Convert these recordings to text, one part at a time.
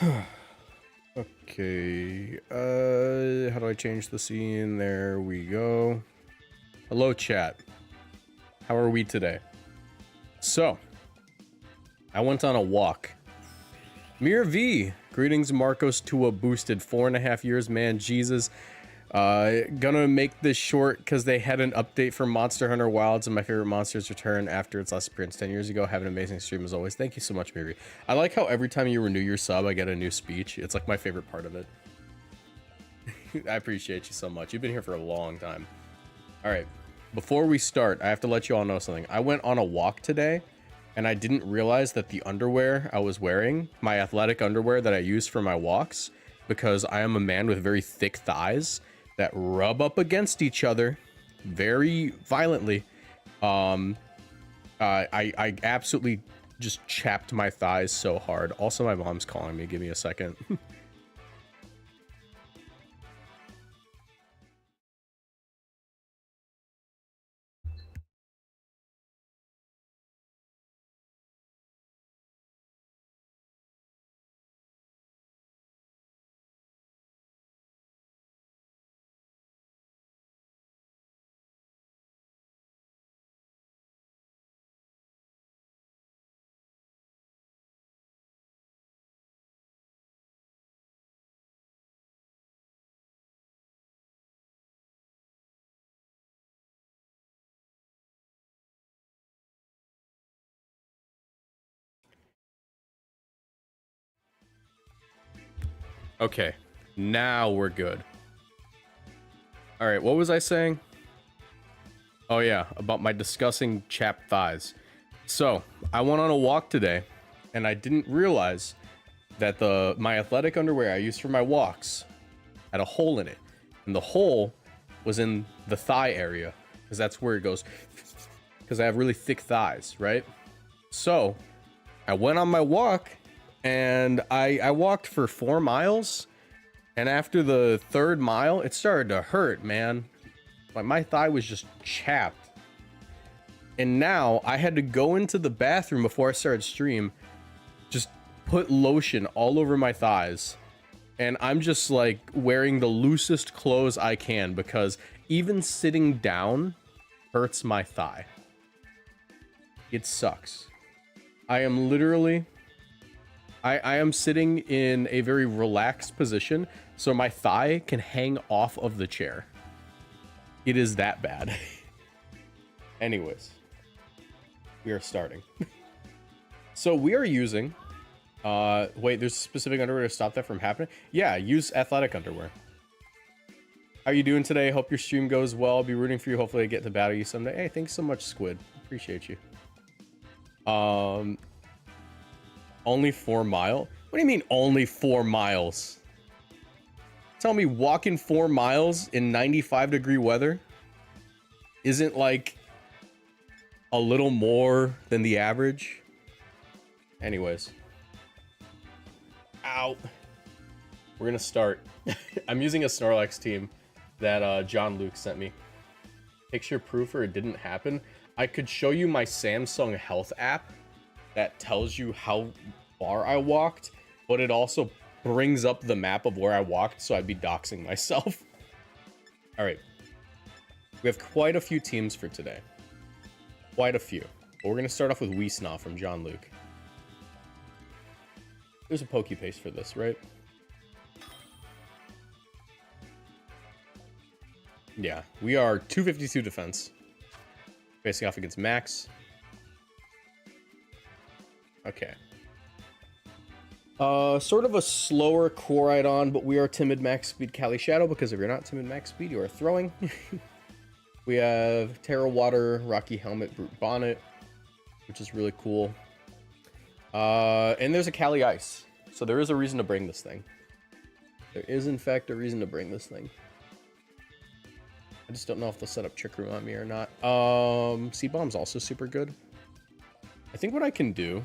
Okay, how do I change the scene? There we go. Hello, chat. How are we today? So, I went on a walk. Mir V, greetings Marcos to a boosted 4.5 years, man, Jesus. Gonna make this short because they had an update for Monster Hunter Wilds and my favorite monsters return after its last appearance 10 years ago. Have an amazing stream as always. Thank you so much, Mir V. I like how every time you renew your sub, I get a new speech. It's like my favorite part of it. I appreciate you so much. You've been here for a long time. All right, before we start, I have to let you all know something. I went on a walk today and I didn't realize that the underwear I was wearing, my athletic underwear that I use for my walks, because I am a man with very thick thighs that rub up against each other very violently. I absolutely just chapped my thighs so hard. Also, my mom's calling me. Give me a second. Okay, now we're good. All right, what was I saying? Oh yeah, about my disgusting chapped thighs. So, I went on a walk today, and I didn't realize that my athletic underwear I use for my walks had a hole in it. And the hole was in the thigh area, because that's where it goes, because I have really thick thighs, right? So, I went on my walk, and I walked for 4 miles, and after the 3rd mile, it started to hurt, man. Like, my thigh was just chapped. And now, I had to go into the bathroom before I started stream, just put lotion all over my thighs. And I'm just, like, wearing the loosest clothes I can, because even sitting down hurts my thigh. It sucks. I am literally... I am sitting in a very relaxed position, so my thigh can hang off of the chair. It is that bad. Anyways, we are starting. So we are using... wait, there's specific underwear to stop that from happening? Yeah, use athletic underwear. How you doing today? Hope your stream goes well. I'll be rooting for you. Hopefully I get to battle you someday. Hey, thanks so much, Squid. Appreciate you. Only 4 miles? What do you mean only 4 miles? Tell me walking 4 miles in 95-degree weather isn't like a little more than the average? Anyways. Ow. We're gonna start. I'm using a SNORLAX team that John Luke sent me. Picture proof or it didn't happen. I could show you my Samsung Health app that tells you how far I walked, but it also brings up the map of where I walked, so I'd be doxing myself. All right. We have quite a few teams for today. Quite a few. But we're gonna start off with Weesnaw from John Luke. There's a pokey paste for this, right? Yeah, we are 252 defense. Facing off against Max. Okay. Sort of a slower Koraidon, but we are timid max speed Kali Shadow, because if you're not timid max speed, you are throwing. We have Terra Water, Rocky Helmet, Brute Bonnet, which is really cool. And there's a Kali Ice, so there is a reason to bring this thing. There is, in fact, a reason to bring this thing. I just don't know if they'll set up Trick Room on me or not. C-Bomb's also super good. I think what I can do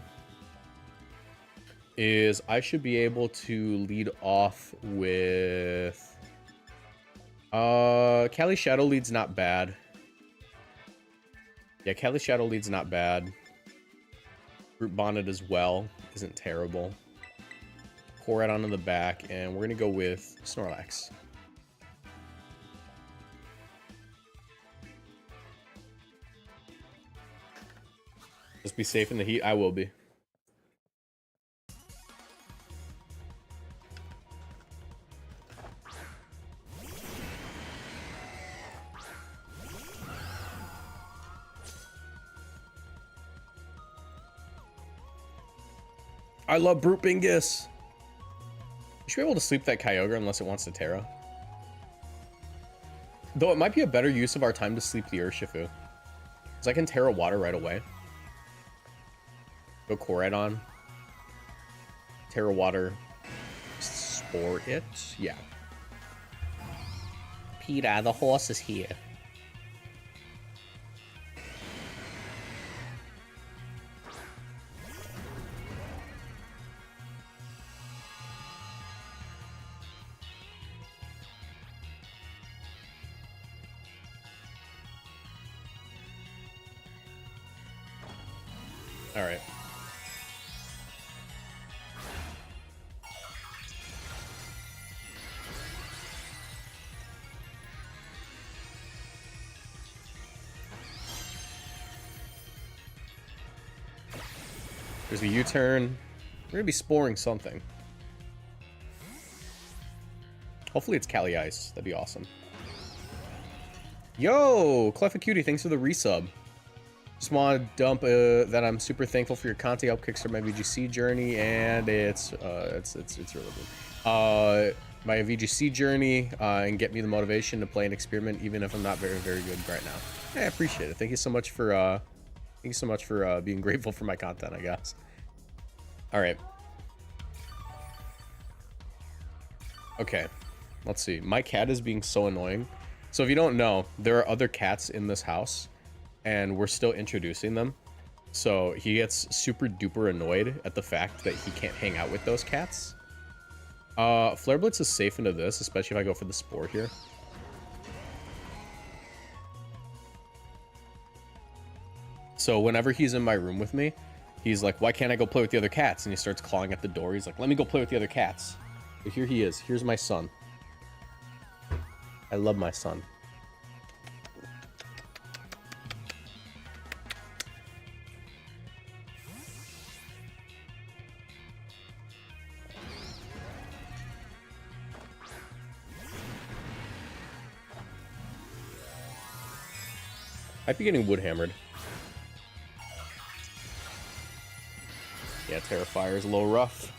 is I should be able to lead off with... Kali Shadow lead's not bad. Yeah, Kali Shadow lead's not bad. Brute Bonnet as well isn't terrible. pour it on in the back, and we're gonna go with Snorlax. Just be safe in the heat. I will be. I love Brute Bingus. You should be able to sleep that Kyogre unless it wants to Terra. Though it might be a better use of our time to sleep the Urshifu. Because I can Terra Water right away. Go Koraidon. Terra Water. Spore it. Yeah. Peter, the horse is here. All right. There's a U-turn. We're gonna be sporing something. Hopefully it's Cali Ice. That'd be awesome. Yo, Cleffa thanks for the resub. Just want to dump that I'm super thankful for your content. Help kickstart my VGC journey, and it's really good. My VGC journey and get me the motivation to play an experiment, even if I'm not very good right now. Yeah, I appreciate it. Thank you so much for being grateful for my content, I guess. All right. Okay, let's see. My cat is being so annoying. So if you don't know, there are other cats in this house, and we're still introducing them. So he gets super duper annoyed at the fact that he can't hang out with those cats. Flare Blitz is safe into this, especially if I go for the Spore here. So whenever he's in my room with me, he's like, why can't I go play with the other cats? And he starts clawing at the door. He's like, let me go play with the other cats. But here he is. Here's my son. I love my son. Might be getting wood hammered. Yeah, Terrifier is a little rough.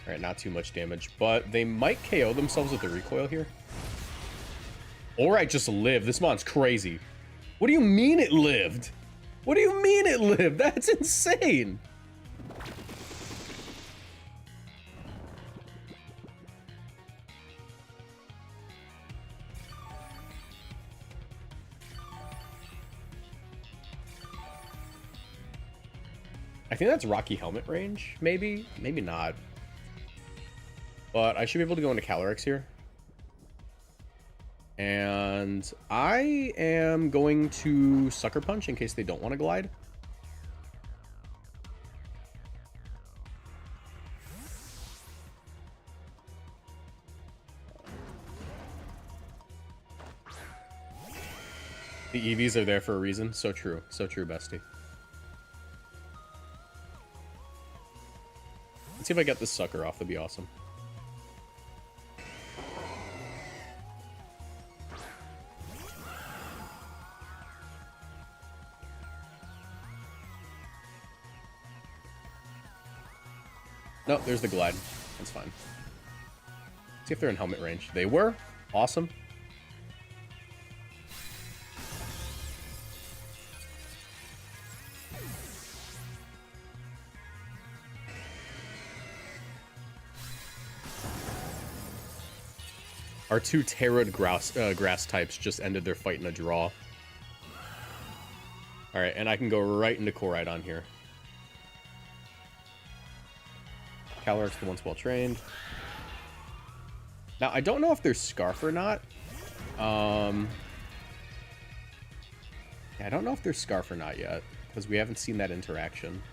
Alright, not too much damage, but they might KO themselves with the recoil here. Alright, just live. This mon's crazy. What do you mean it lived? What do you mean it lived? That's insane. I think that's Rocky Helmet range, maybe? Maybe not. But I should be able to go into Calyrex here. And I am going to Sucker Punch in case they don't want to glide. The EVs are there for a reason. So true, bestie. Let's see if I get this sucker off. That'd be awesome. No, there's the glide. That's fine. Let's see if they're in helmet range. They were. Awesome. Our two Terrad grass types just ended their fight in a draw. Alright, and I can go right into Koraidon here. Calyrex, the one's well trained. Now, I don't know if there's Scarf or not. Yeah, I don't know if there's Scarf or not yet, because we haven't seen that interaction.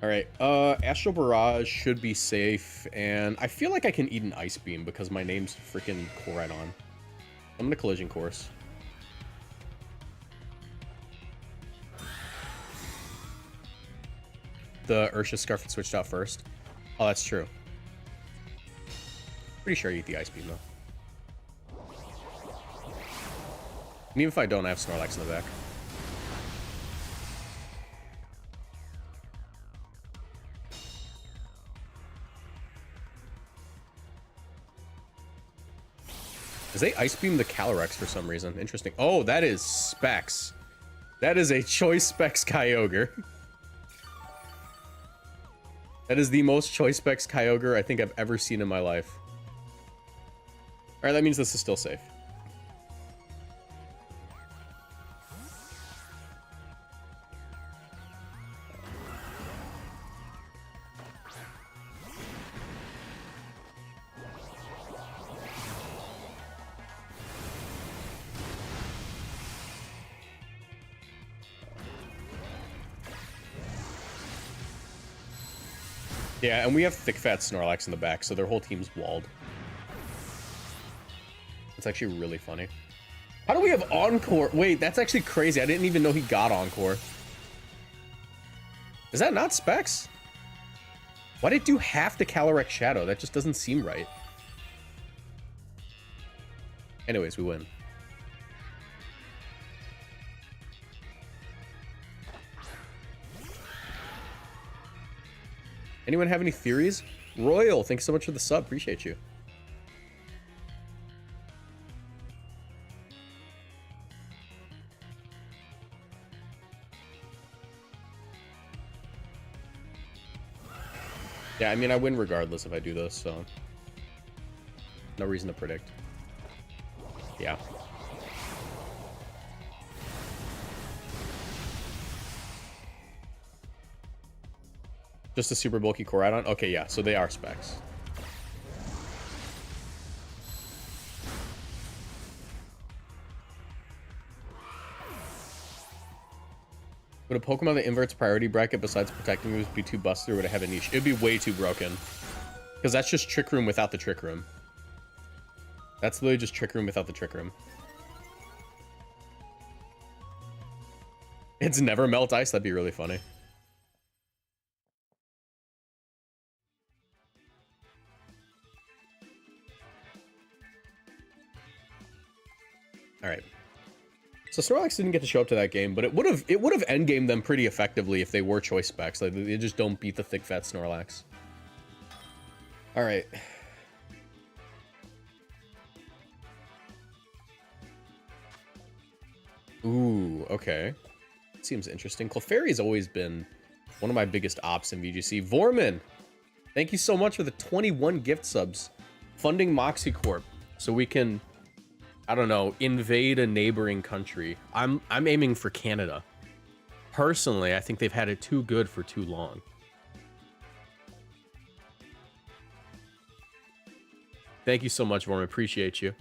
Alright, Astral Barrage should be safe, and I feel like I can eat an Ice Beam because my name's freaking Koridon. I'm gonna Collision Course. The Ursha Scarf had switched out first. Oh, that's true. Pretty sure I eat the Ice Beam, though. And even if I don't, I have Snorlax in the back. Because they Ice Beam the Calyrex for some reason. Interesting. Oh, that is Specs. That is a Choice Specs Kyogre. That is the most Choice Specs Kyogre I think I've ever seen in my life. Alright, that means this is still safe. Yeah, and we have thick fat Snorlax in the back, so their whole team's walled. It's actually really funny. How do we have Encore? Wait, that's actually crazy. I didn't even know he got Encore. Is that not Specs? Why did it do half the Calyrex Shadow? That just doesn't seem right. Anyways, we win. Anyone have any theories? Royal, thanks so much for the sub. Appreciate you. Yeah, I mean, I win regardless if I do this, so... no reason to predict. Yeah. Just a super bulky Koridon? Okay, yeah, so they are Specs. Would a Pokemon that inverts priority bracket besides protecting moves be too busted, or would it have a niche? It'd be way too broken. Because that's just Trick Room without the Trick Room. That's literally just Trick Room without the Trick Room. It's never Melt Ice? That'd be really funny. All right. So Snorlax didn't get to show up to that game, but it would have endgamed them pretty effectively if they were Choice Specs. Like, they just don't beat the thick fat Snorlax. All right. Ooh, okay. Seems interesting. Clefairy's always been one of my biggest ops in VGC. Vorman, thank you so much for the 21 gift subs. Funding Moxie Corp so we can, I don't know, invade a neighboring country. I'm aiming for Canada. Personally, I think they've had it too good for too long. Thank you so much, Vorman. Appreciate you.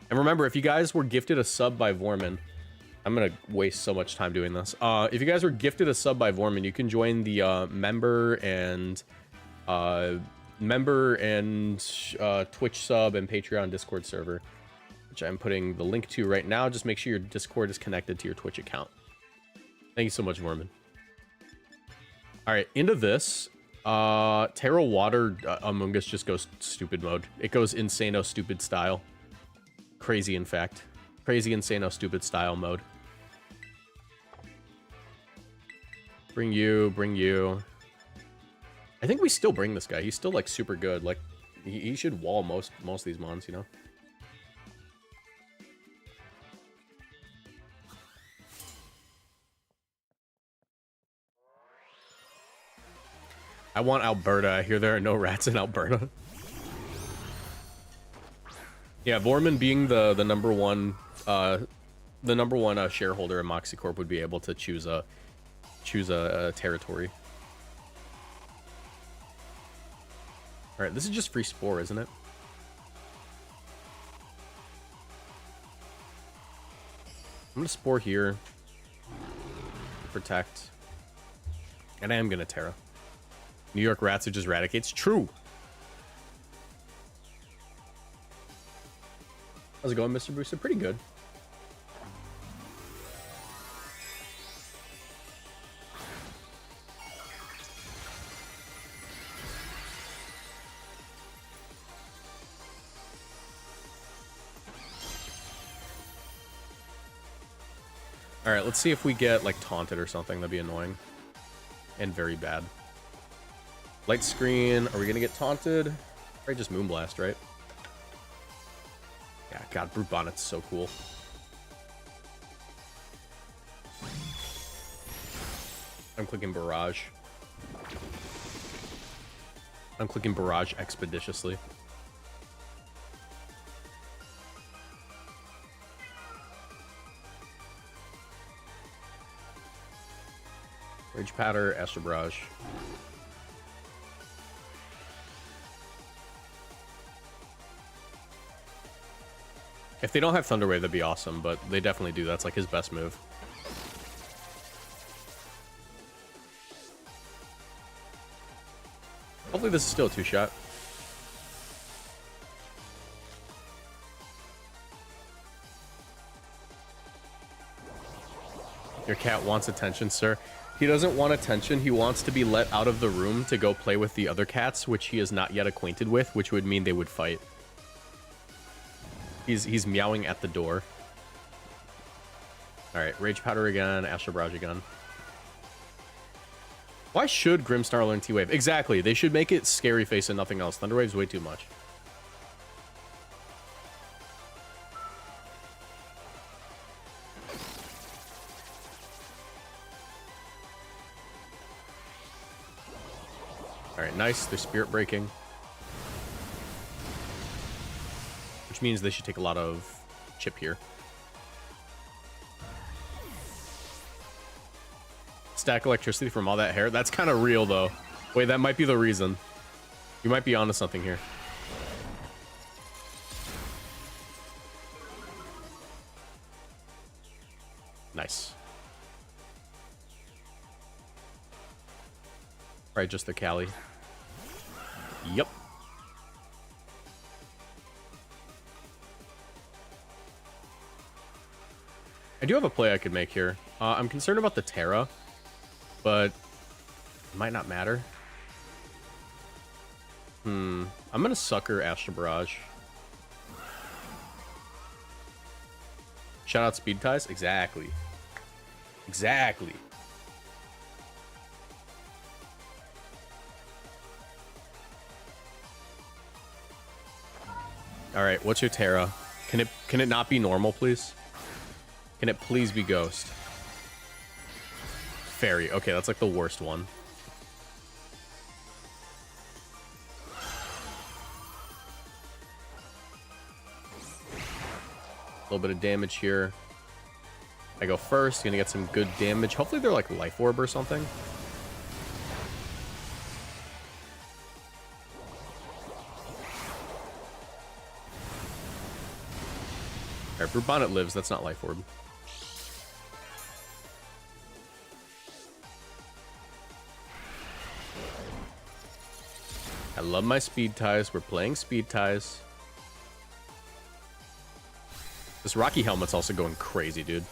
And remember, if you guys were gifted a sub by Vorman, I'm going to waste so much time doing this. If you guys were gifted a sub by Vorman, you can join the member and Twitch sub and Patreon Discord server, which I'm putting the link to right now. Just make sure your Discord is connected to your Twitch account. Thank you so much, Vorman. All right, into this. Terra Water Among Us just goes stupid mode. It goes Insano stupid style. Crazy, in fact. Crazy, Insano stupid style mode. Bring you, bring you. I think we still bring this guy. He's still, like, super good. Like, he should wall most of these mons, you know? I want Alberta. I hear there are no rats in Alberta. Yeah, Vorman being the number one shareholder in Moxie Corp would be able to choose a territory. Alright, this is just free Spore, isn't it? I'm gonna Spore here. Protect. And I am gonna Terra. New York Rats, it just eradicates. True! How's it going, Mr. Booster? Pretty good. Alright, let's see if we get, like, taunted or something. That'd be annoying. And very bad. Light screen. Are we gonna get taunted? Probably just Moonblast, right? Yeah, God, Brute Bonnet's so cool. I'm clicking Barrage. I'm clicking Barrage expeditiously. Rage Patter, Astral Barrage. If they don't have Thunder Wave, that'd be awesome, but they definitely do. That's like his best move. Hopefully this is still a 2-shot. Your cat wants attention, sir. He doesn't want attention. He wants to be let out of the room to go play with the other cats, which he is not yet acquainted with, which would mean they would fight. He's meowing at the door. Alright, Rage Powder again, Astral Barrage again. Why should Grimmsnarl learn T-Wave? Exactly, they should make it Scary Face and nothing else. Thunder Wave's way too much. Alright, nice. They're Spirit Breaking. Which means they should take a lot of chip here. Stack electricity from all that hair. That's kind of real, though. Wait, that might be the reason. You might be onto something here. Nice. Right, just the Cali. Yep. I do have a play I could make here. I'm concerned about the Terra, but it might not matter. I'm gonna Sucker Astral Barrage. Shout out Speed Ties. Exactly. Exactly. All right, what's your Terra? Can it not be normal, please? Can it please be Ghost? Fairy. Okay, that's like the worst one. A little bit of damage here. I go first. Gonna get some good damage. Hopefully they're like Life Orb or something. Alright, Brute Bonnet lives. That's not Life Orb. I love my Speed Ties. We're playing Speed Ties. This Rocky Helmet's also going crazy, dude.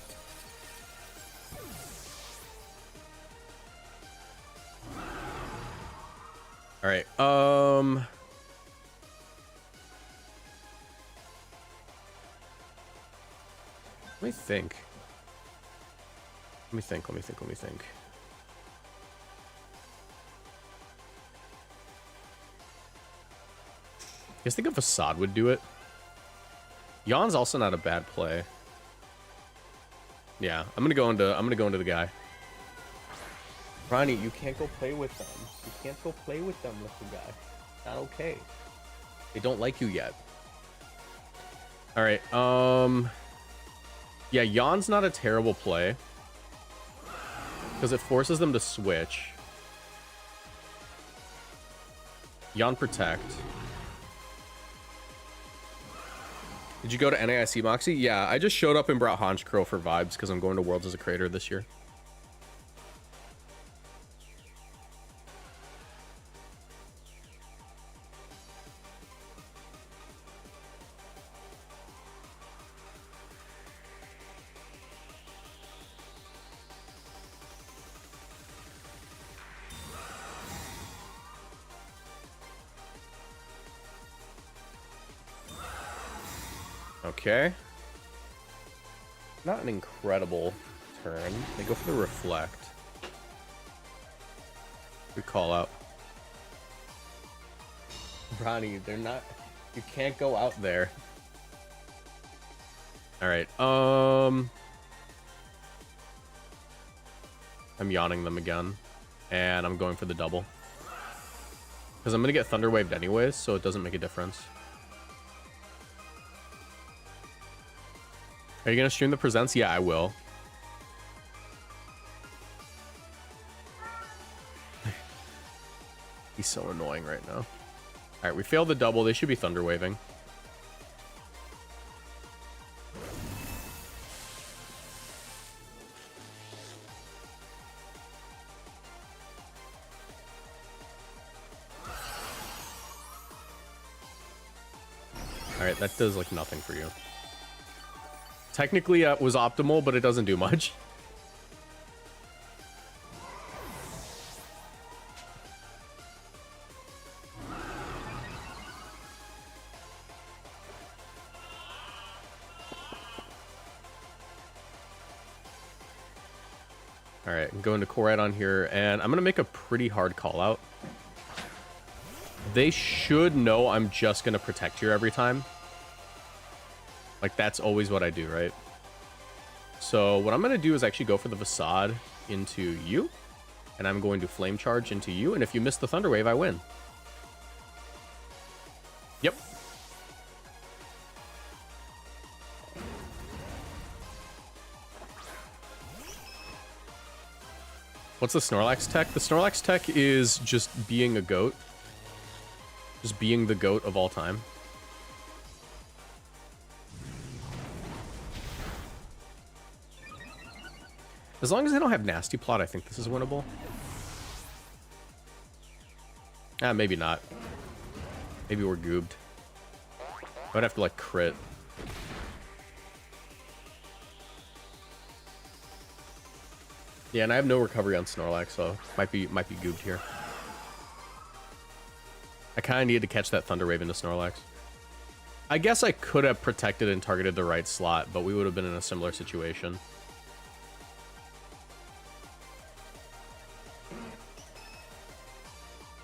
Alright, let me think. Let me think. I guess think a Facade would do it. Yawn's also not a bad play. Yeah, I'm gonna go into the guy. Ronnie, you can't go play with them. You can't go play with them, little guy. Not okay. They don't like you yet. All right. Yeah, Yawn's not a terrible play because it forces them to switch. Yon Protect. Did you go to NAIC, Moxie? Yeah, I just showed up and brought Honchkrow for vibes because I'm going to Worlds as a creator this year. Okay. Not an incredible turn. They go for the Reflect. Good call out. Ronnie, they're not... You can't go out there. Alright, I'm yawning them again. And I'm going for the double. Because I'm going to get Thunder Waved anyways, so it doesn't make a difference. Are you going to stream the presents? Yeah, I will. He's so annoying right now. Alright, we failed the double. They should be Thunder Waving. Alright, that does like nothing for you. Technically, it was optimal, but it doesn't do much. Alright, I'm going to Korat on here, and I'm going to make a pretty hard call out. They should know I'm just going to protect here every time. Like, that's always what I do, right? So what I'm going to do is actually go for the Facade into you. And I'm going to Flame Charge into you. And if you miss the Thunder Wave, I win. Yep. What's the Snorlax tech? The Snorlax tech is just being a goat. Just being the goat of all time. As long as they don't have Nasty Plot, I think this is winnable. Ah, maybe not. Maybe we're goobed. I would have to, like, crit. Yeah, and I have no recovery on Snorlax, so might be goobed here. I kind of needed to catch that Thunder Wave into Snorlax. I guess I could have protected and targeted the right slot, but we would have been in a similar situation.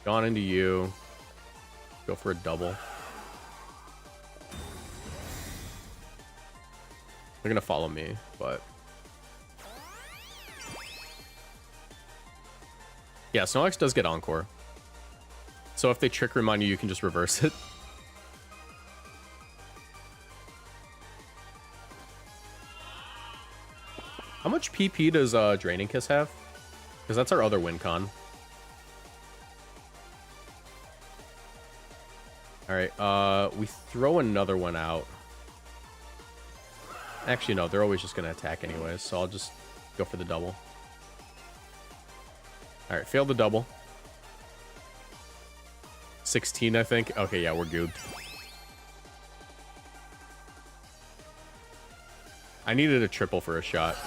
Gone into you. Go for a double. They're gonna follow me, but... Yeah, Snorlax does get Encore. So if they Trick Room on you, you can just reverse it. How much PP does Draining Kiss have? Because that's our other win con. Alright, we throw another one out. Actually, no, they're always just going to attack anyways, so I'll just go for the double. Alright, failed the double. 16, I think. Okay, yeah, we're goobed. I needed a triple for a shot.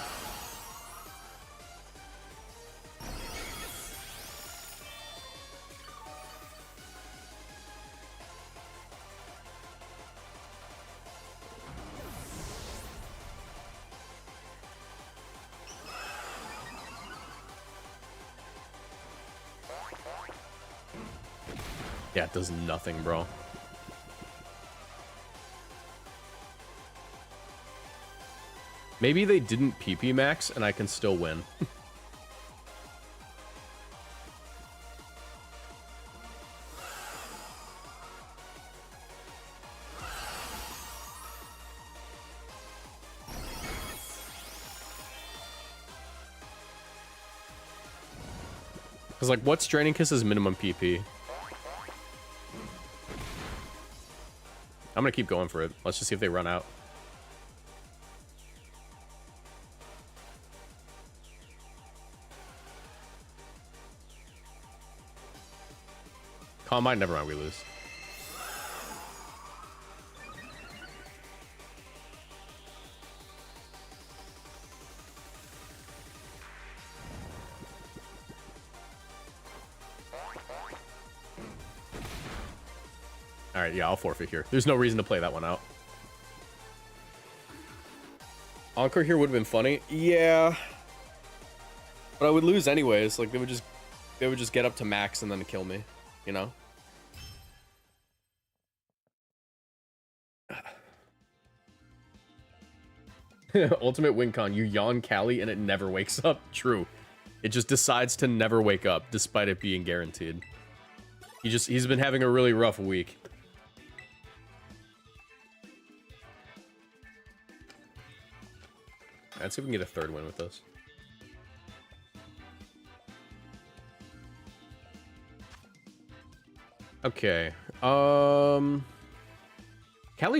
Yeah, it does nothing, bro. Maybe they didn't PP max and I can still win. Because, like, what's Draining Kiss's minimum PP? I'm gonna keep going for it. Let's just see if they run out. Combine, never mind, we lose. Alright, yeah, I'll forfeit here. There's no reason to play that one out. Encore here would have been funny. Yeah. But I would lose anyways. Like, they would just get up to max and then kill me, you know? Ultimate win con. You yawn Callie and it never wakes up. True. It just decides to never wake up despite it being guaranteed. He's been having a really rough week. Let's see if we can get a third win with this. Okay. Callie's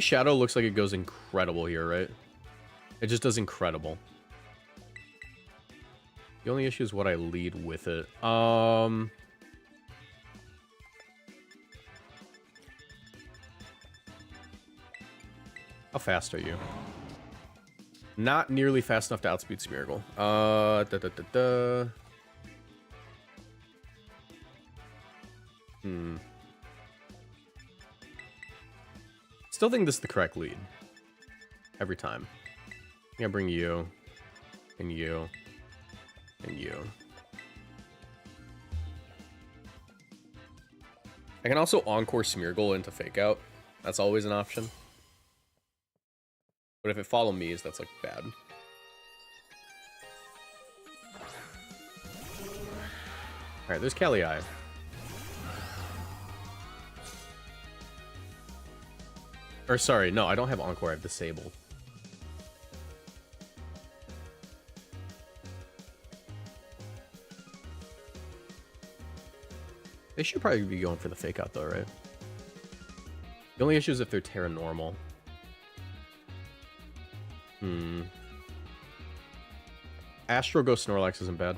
Shadow looks like it goes incredible here, right? It just does incredible. The only issue is what I lead with it. How fast are you? Not nearly fast enough to outspeed Smeargle. Still think this is the correct lead. Every time. I'm gonna bring you. And you. And you. I can also Encore Smeargle into Fake Out. That's always an option. But if it follow me's, that's like bad. Alright, there's Callie Eye. Or sorry, no, I don't have Encore, I have Disabled. They should probably be going for the Fake Out though, right? The only issue is if they're Terra Normal. Astro Ghost Snorlax isn't bad.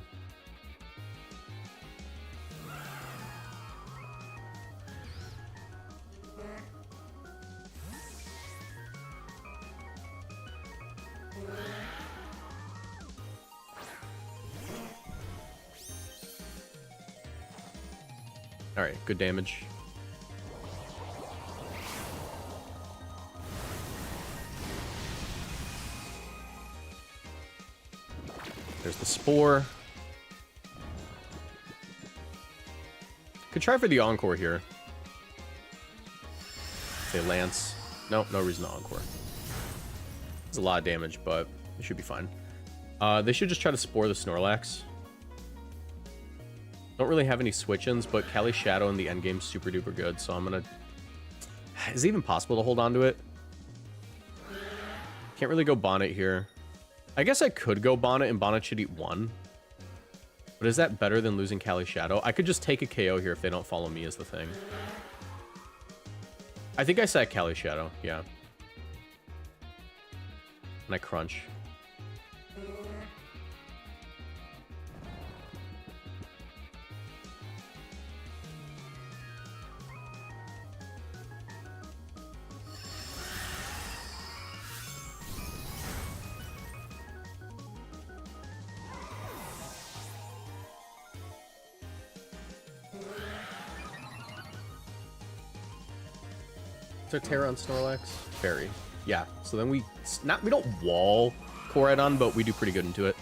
Alright, good damage. There's the Spore. Could try for the Encore here. Say Lance. Nope, no reason to Encore. It's a lot of damage, but it should be fine. They should just try to Spore the Snorlax. Don't really have any switch-ins, but Callie's Shadow in the endgame's super duper good, so I'm gonna... Is it even possible to hold on to it? Can't really go Bonnet here. I guess I could go Bonnet, and Bonnet should eat 1. But is that better than losing Callie's Shadow? I could just take a KO here if they don't follow me is the thing. I think I said Callie's Shadow, yeah. And I crunch. Terra on Snorlax? Fairy. Yeah, so then we don't wall Koraidon, but we do pretty good into it.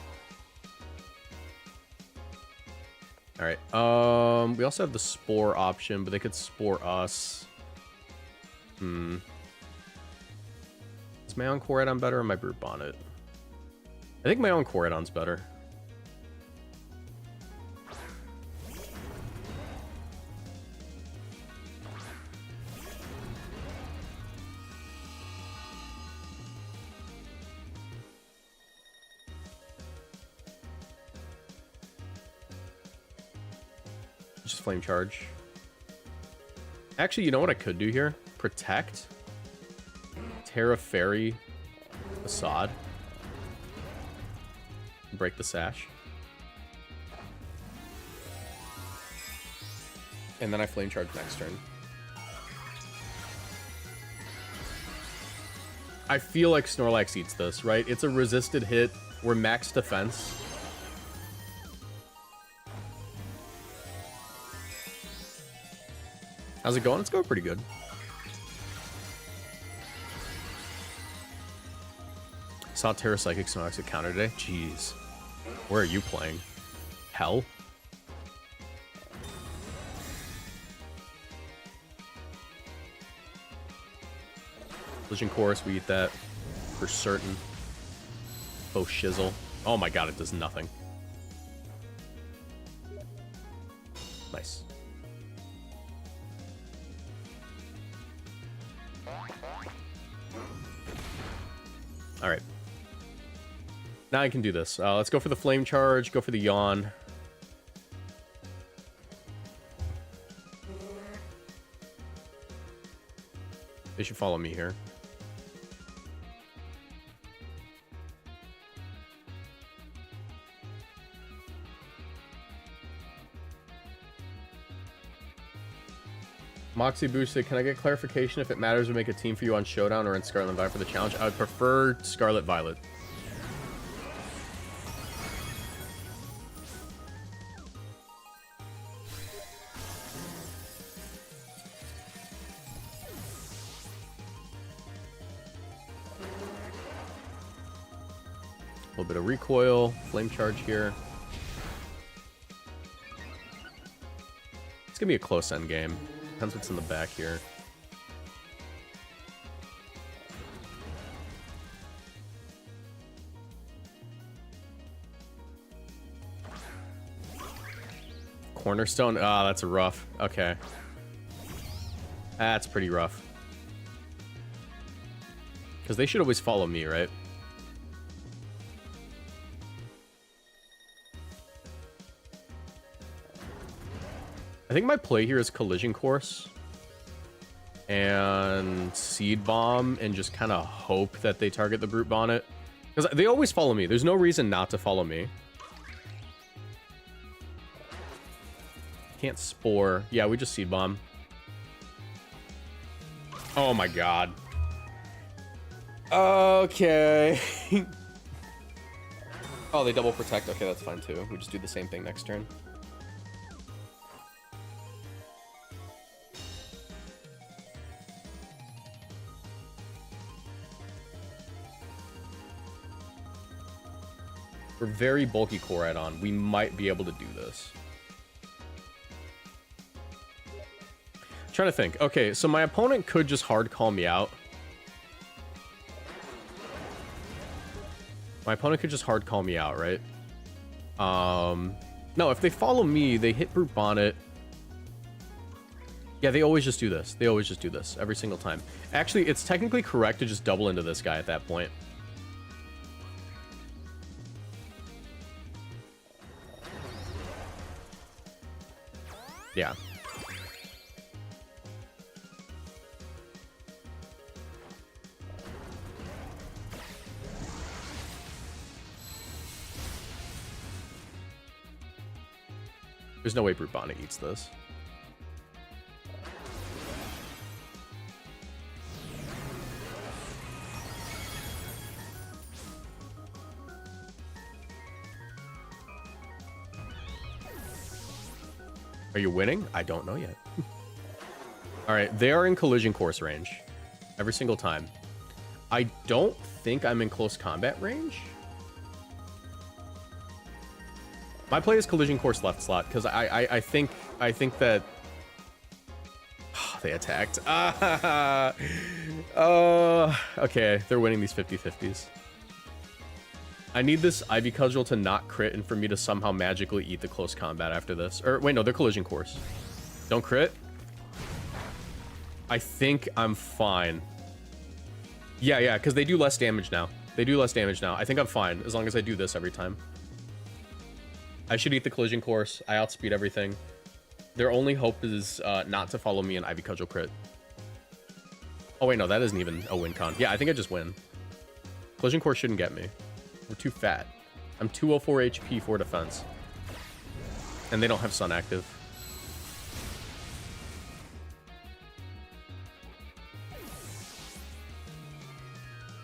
Alright, we also have the Spore option, but they could Spore us. Is my own Koraidon better or my Brute Bonnet? I think my own Koraidon's better. Flame Charge. Actually, you know what I could do here? Protect. Terra Fairy Facade. Break the sash. And then I Flame Charge next turn. I feel like Snorlax eats this, right? It's a resisted hit. We're max defense. How's it going? It's going pretty good. Saw Terra Psychic Snorlax at counter today. Jeez. Where are you playing? Hell? Collision Course, we eat that for certain. Oh, shizzle. Oh my god, it does nothing. Nice. Alright. Now I can do this. Let's go for the Flame Charge, go for the Yawn. They should follow me here. Moxie boosted. Can I get clarification if it matters to make a team for you on Showdown or in Scarlet and Violet for the challenge? I would prefer Scarlet Violet. A little bit of recoil, Flame Charge here. It's gonna be a close end game. Depends what's in the back here. Cornerstone? Ah, that's rough. Okay. That's pretty rough. Because they should always follow me, right? I think my play here is Collision Course and Seed Bomb and just kind of hope that they target the Brute Bonnet. Because they always follow me. There's no reason not to follow me. Can't Spore. Yeah, we just Seed Bomb. Oh my god. Okay. Oh, they double protect. Okay, that's fine too. We just do the same thing next turn. We're very bulky core add-on. We might be able to do this. Trying to think. Okay, so my opponent could just hard call me out. My opponent could just hard call me out, right? No, if they follow me, they hit Brute Bonnet. Yeah, they always just do this. They always just do this every single time. Actually, it's technically correct to just double into this guy at that point. Yeah. There's no way Brute Bonnet eats this. Are you winning? I don't know yet. All right, they are in Collision Course range every single time. I don't think I'm in close combat range. My play is Collision Course left slot because I think that they attacked. Okay, they're winning these 50-50s. I need this Ivy Cudgel to not crit and for me to somehow magically eat the close combat after this. Or wait, no, they're Collision Course. Don't crit. I think I'm fine. Yeah, because they do less damage now. They do less damage now. I think I'm fine as long as I do this every time. I should eat the Collision Course. I outspeed everything. Their only hope is not to follow me in Ivy Cudgel crit. Oh, wait, no, that isn't even a win con. Yeah, I think I just win. Collision Course shouldn't get me. We're too fat. I'm 204 HP for defense. And they don't have Sun active.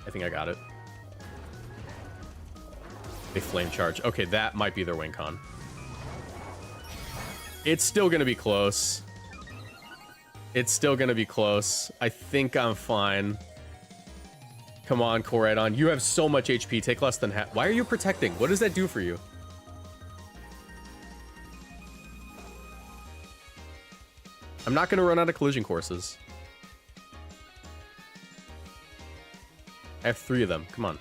I think I got it. They flame charge. Okay, that might be their win con. It's still gonna be close. It's still gonna be close. I think I'm fine. Come on, Koraidon. You have so much HP. Take less than half. Why are you protecting? What does that do for you? I'm not gonna run out of collision courses. I have 3 of them. Come on.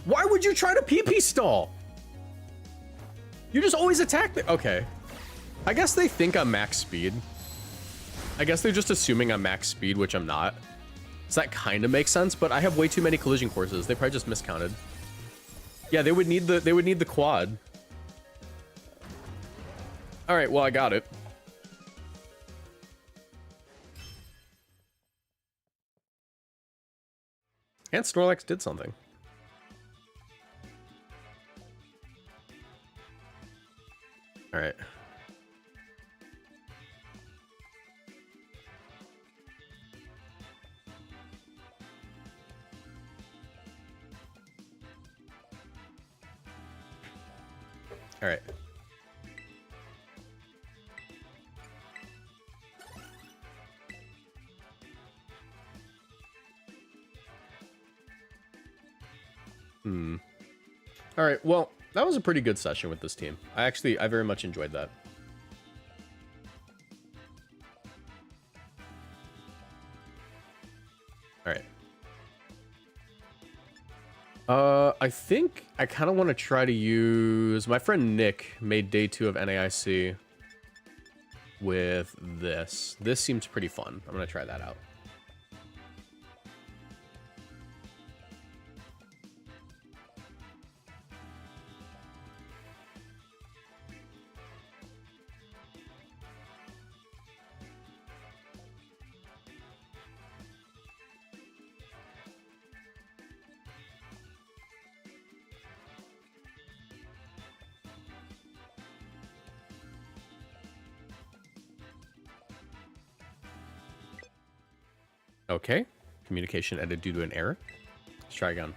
Why would you try to PP stall? You just always attack me. Okay. I guess they think I'm max speed. I guess they're just assuming I'm max speed, which I'm not. So that kind of makes sense, but I have way too many collision courses. They probably just miscounted. Yeah, they would need the quad. All right, well, I got it. And Snorlax did something. All right. All right. All right, well, that was a pretty good session with this team. I very much enjoyed that. All right. I think I kind of want to try to use... My friend Nick made day 2 of NAIC with this. This seems pretty fun. I'm going to try that out. Okay. Communication ended due to an error. Let's try again.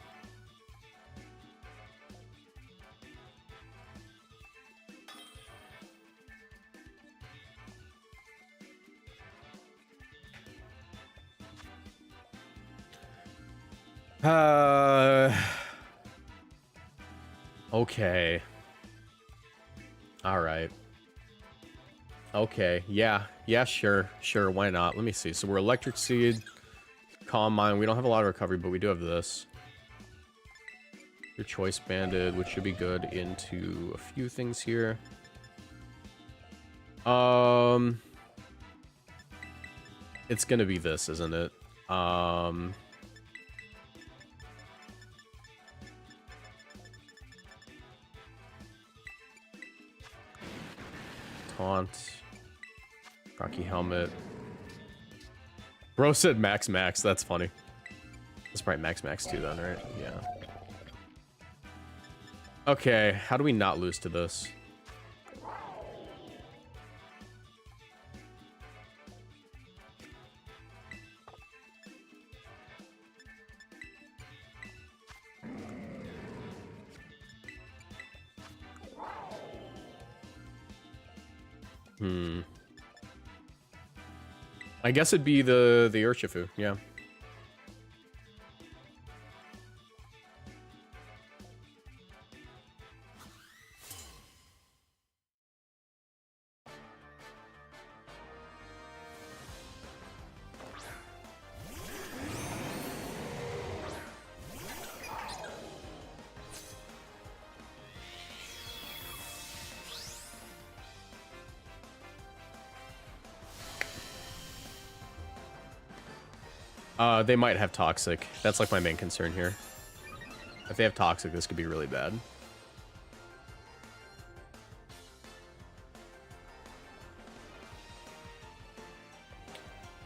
Okay. All right. Okay. Yeah. Yeah, sure. Sure. Why not? Let me see. So we're Electric Seed, Calm Mind. We don't have a lot of recovery, but we do have this. Your Choice Banded, which should be good into a few things here. It's gonna be this, isn't it? Taunt. Rocky Helmet. Bro said max max. That's funny. That's probably max max too then, right? Yeah. Okay, how do we not lose to this? I guess it'd be the Urshifu, yeah. They might have Toxic. That's like my main concern here. If they have Toxic, this could be really bad.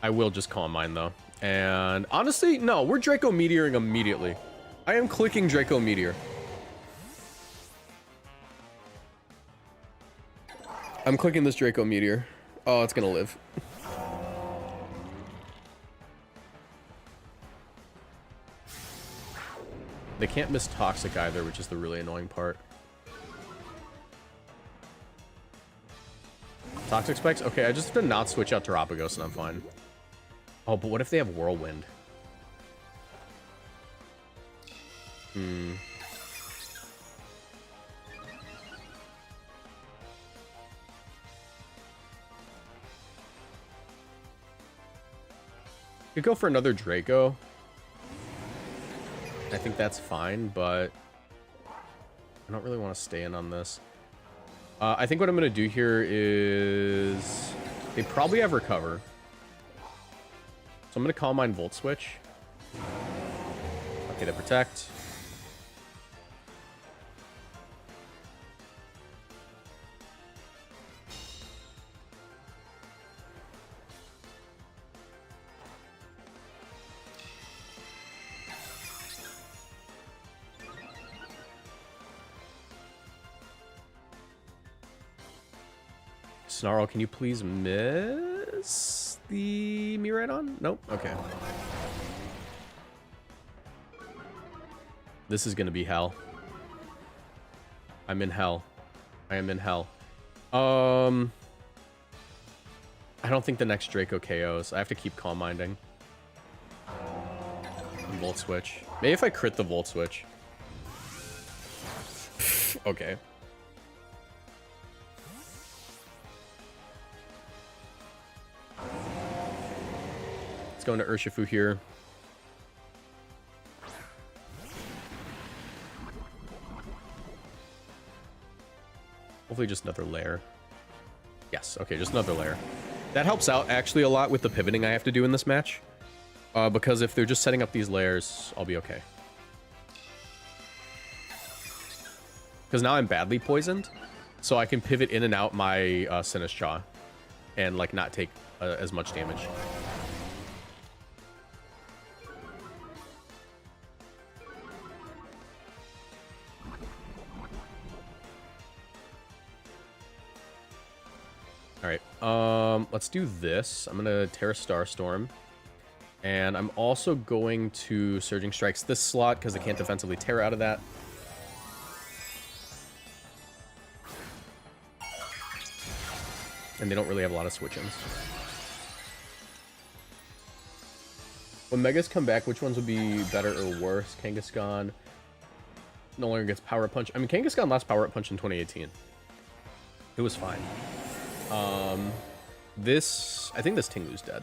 I will just Calm Mind, though. And honestly, no, we're Draco Meteoring immediately. I am clicking Draco Meteor. I'm clicking this Draco Meteor. Oh, it's gonna live. They can't miss Toxic either, which is the really annoying part. Toxic Spikes? Okay, I just have to not switch out Terapagos and I'm fine. Oh, but what if they have Whirlwind? Hmm. Could go for another Draco. I think that's fine, but I don't really want to stay in on this. I think what I'm going to do here is they probably have Recover. So I'm going to Calm Mind Volt Switch. Okay, they Protect. Snarl, can you please miss the Miraidon? Nope. Okay. This is gonna be hell. I'm in hell. I am in hell. I don't think the next Draco KOs. I have to keep Calm Minding. Volt Switch. Maybe if I crit the Volt Switch. Okay. Let's go into Urshifu here. Hopefully just another lair. Yes, okay, just another lair. That helps out actually a lot with the pivoting I have to do in this match. Because if they're just setting up these layers, I'll be okay. Because now I'm badly poisoned, so I can pivot in and out my Sinistcha and like not take as much damage. Alright, let's do this. I'm gonna Terra Starstorm. And I'm also going to Surging Strikes this slot, because I can't defensively Terra out of that. And they don't really have a lot of switch-ins. When Megas come back, which ones would be better or worse? Kangaskhan no longer gets Power Up Punch. I mean, Kangaskhan lost Power Up Punch in 2018. It was fine. I think this Tinglu's dead.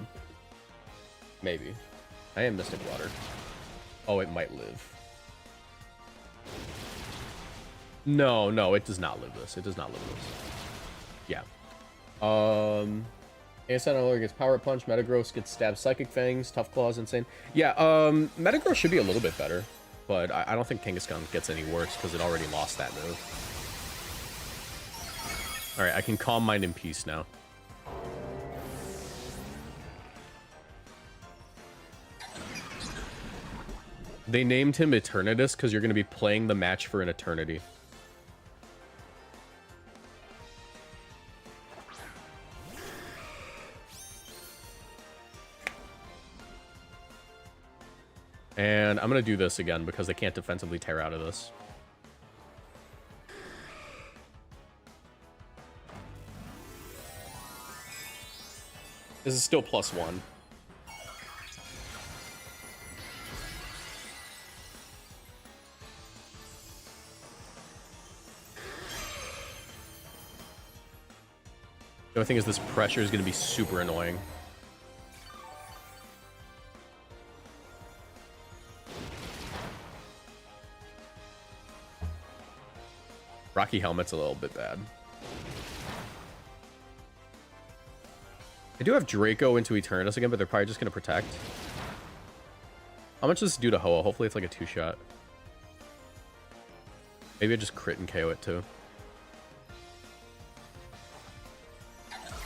Maybe. I am Mystic Water. Oh, it might live. No, no, it does not live this. It does not live this. Yeah. ASN no longer gets Power Up Punch. Metagross gets Stab Psychic Fangs. Tough Claw's insane. Yeah, Metagross should be a little bit better. But I don't think Kangaskhan gets any worse because it already lost that move. Alright, I can Calm Mind in peace now. They named him Eternatus because you're going to be playing the match for an eternity. And I'm going to do this again because they can't defensively tear out of this. This is still +1. The only thing is this pressure is going to be super annoying. Rocky Helmet's a little bit bad. I do have Draco into Eternatus again, but they're probably just going to protect. How much does this do to Hoa? Hopefully it's like a 2-shot. Maybe I just crit and KO it too.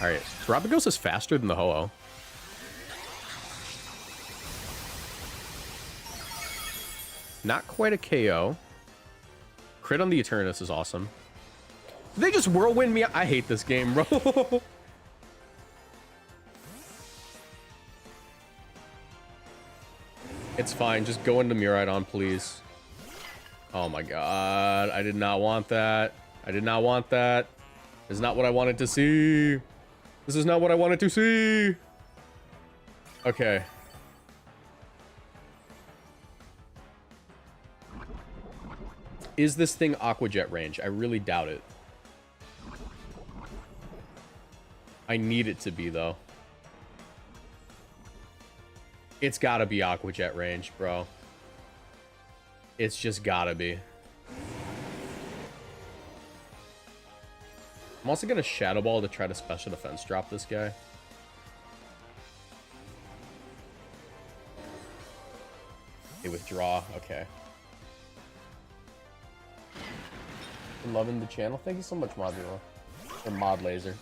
Alright, Terapagos is faster than the Ho-Oh. Not quite a KO. Crit on the Eternatus is awesome. They just whirlwind me. I hate this game, bro. It's fine. Just go into Miraidon, please. Oh my god. I did not want that. I did not want that. This is not what I wanted to see. This is not what I wanted to see. Okay. Is this thing Aqua Jet range? I really doubt it. I need it to be, though. It's gotta be Aqua Jet range, bro. It's just gotta be. I'm also gonna Shadow Ball to try to special defense drop this guy. They withdraw. Okay. I'm loving the channel. Thank you so much, Modula. Or Mod Laser.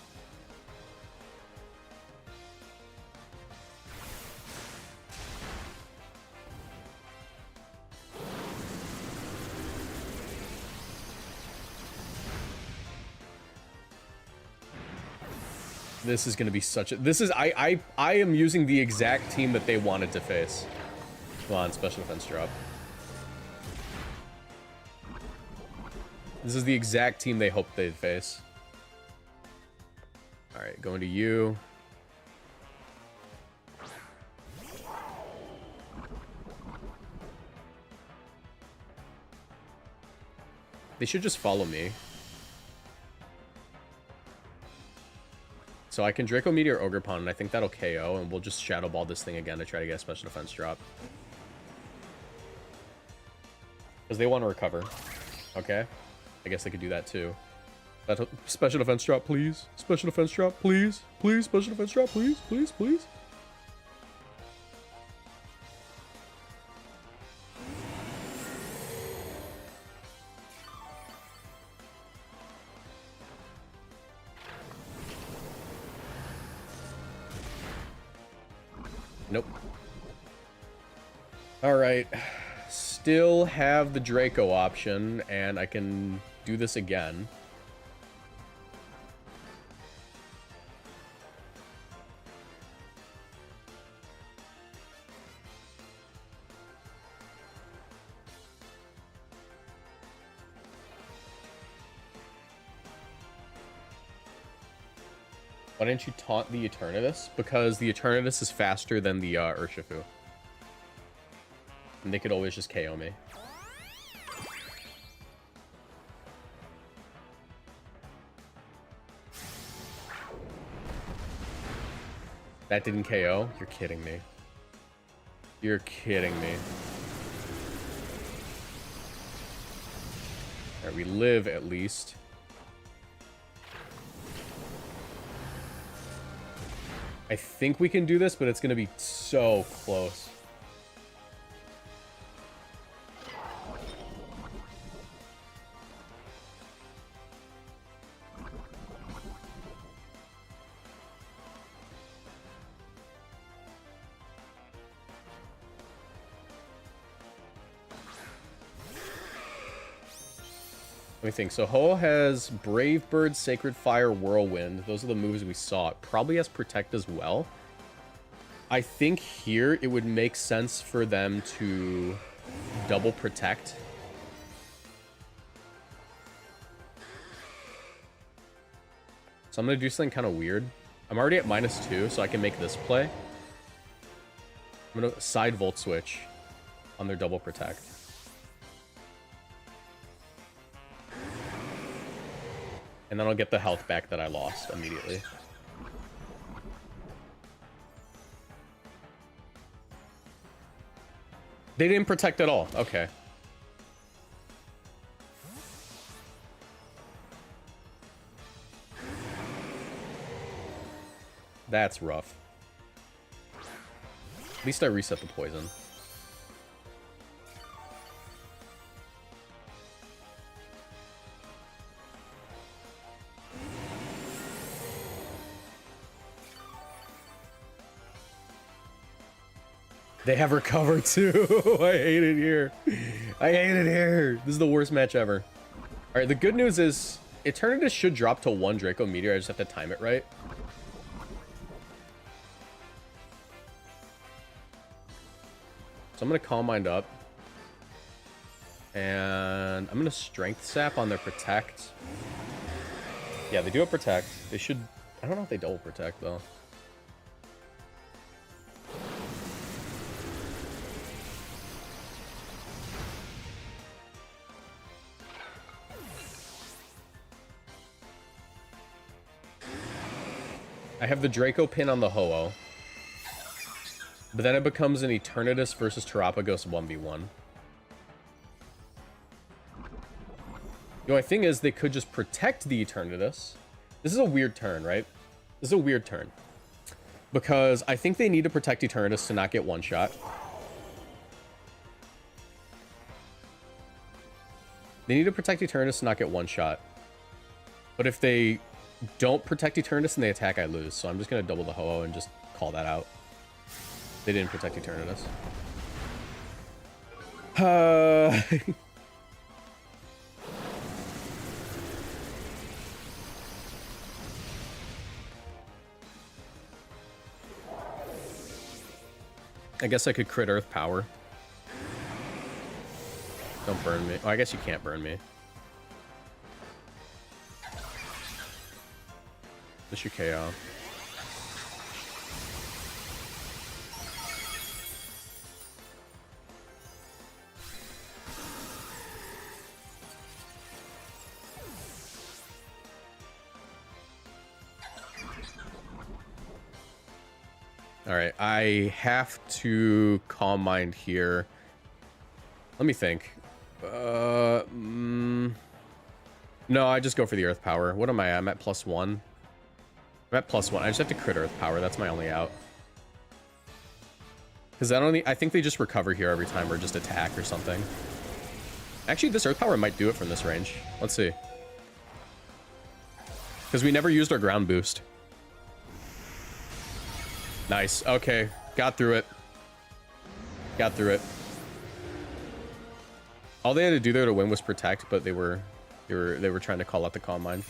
This is going to be such a... This is... I am using the exact team that they wanted to face. Come on, special defense drop. This is the exact team they hoped they'd face. Alright, going to you. They should just follow me. So I can Draco Meteor Ogerpon, and I think that'll KO, and we'll just Shadow Ball this thing again to try to get a special defense drop. Because they want to recover. Okay. I guess they could do that too. That special defense drop, please. Special defense drop, please. Please, special defense drop, please. Please, please. Nope. Alright. Still have the Draco option, and I can do this again. Why didn't you taunt the Eternatus? Because the Eternatus is faster than the Urshifu. And they could always just KO me. That didn't KO? You're kidding me. You're kidding me. Alright, we live at least. I think we can do this, but it's going to be so close. Let me think. So Ho has Brave Bird, Sacred Fire, Whirlwind. Those are the moves we saw. It probably has Protect as well. I think here it would make sense for them to double Protect. So I'm going to do something kind of weird. I'm already at -2, so I can make this play. I'm going to side Volt Switch on their double Protect. And then I'll get the health back that I lost immediately. They didn't protect at all. Okay. That's rough. At least I reset the poison. They have recovered too. I hate it here. I hate it here. This is the worst match ever. All right, the good news is Eternatus should drop to 1 Draco Meteor. I just have to time it right. So I'm going to Calm Mind up. And I'm going to Strength Sap on their Protect. Yeah, they do have Protect. They should... I don't know if they double Protect, though. I have the Draco pin on the Ho-Oh. But then it becomes an Eternatus versus Terapagos 1v1. The only thing is they could just protect the Eternatus. This is a weird turn, right? This is a weird turn. Because I think they need to protect Eternatus to not get one-shot. They need to protect Eternatus to not get one-shot. But if they don't protect Eternatus and they attack, I lose. So I'm just going to double the Ho-Oh and just call that out. They didn't protect Eternatus. I guess I could crit Earth Power. Don't burn me. Oh, I guess you can't burn me. This should KO. Alright, I have to Calm Mind here. Let me think. No, I just go for the Earth Power. What am I at? I'm at +1. I'm at +1. I just have to crit Earth Power. That's my only out. Because I think they just recover here every time or just attack or something. Actually, this Earth Power might do it from this range. Let's see. Because we never used our ground boost. Nice. Okay. Got through it. Got through it. All they had to do there to win was protect, but they were trying to call out the Calm Mind.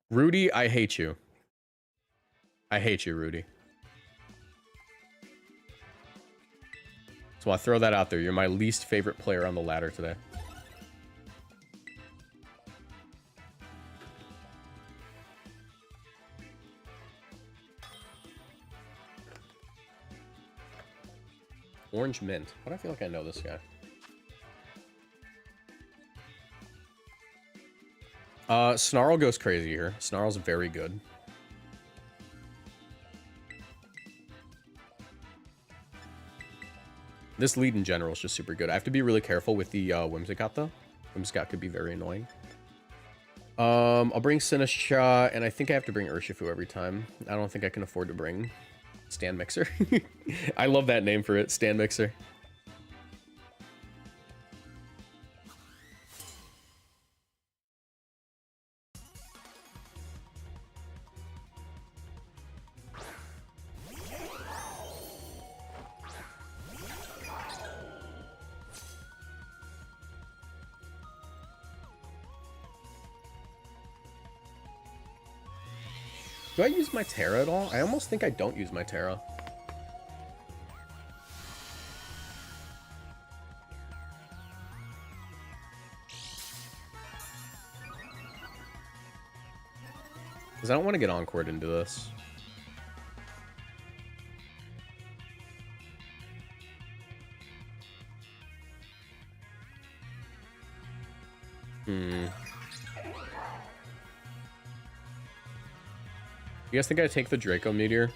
Rudy, I hate you. I hate you, Rudy. So I'll throw that out there. You're my least favorite player on the ladder today. Orange Mint. Why do I feel like I know this guy? Snarl goes crazy here. Snarl's very good. This lead in general is just super good. I have to be really careful with the Whimsicott, though. Whimsicott could be very annoying. I'll bring Sinistcha, and I think I have to bring Urshifu every time. I don't think I can afford to bring Stand Mixer. I love that name for it, Stand Mixer. Do I use my Terra at all? I almost think I don't use my Terra. Because I don't want to get Encored into this. You guys think I take the Draco Meteor?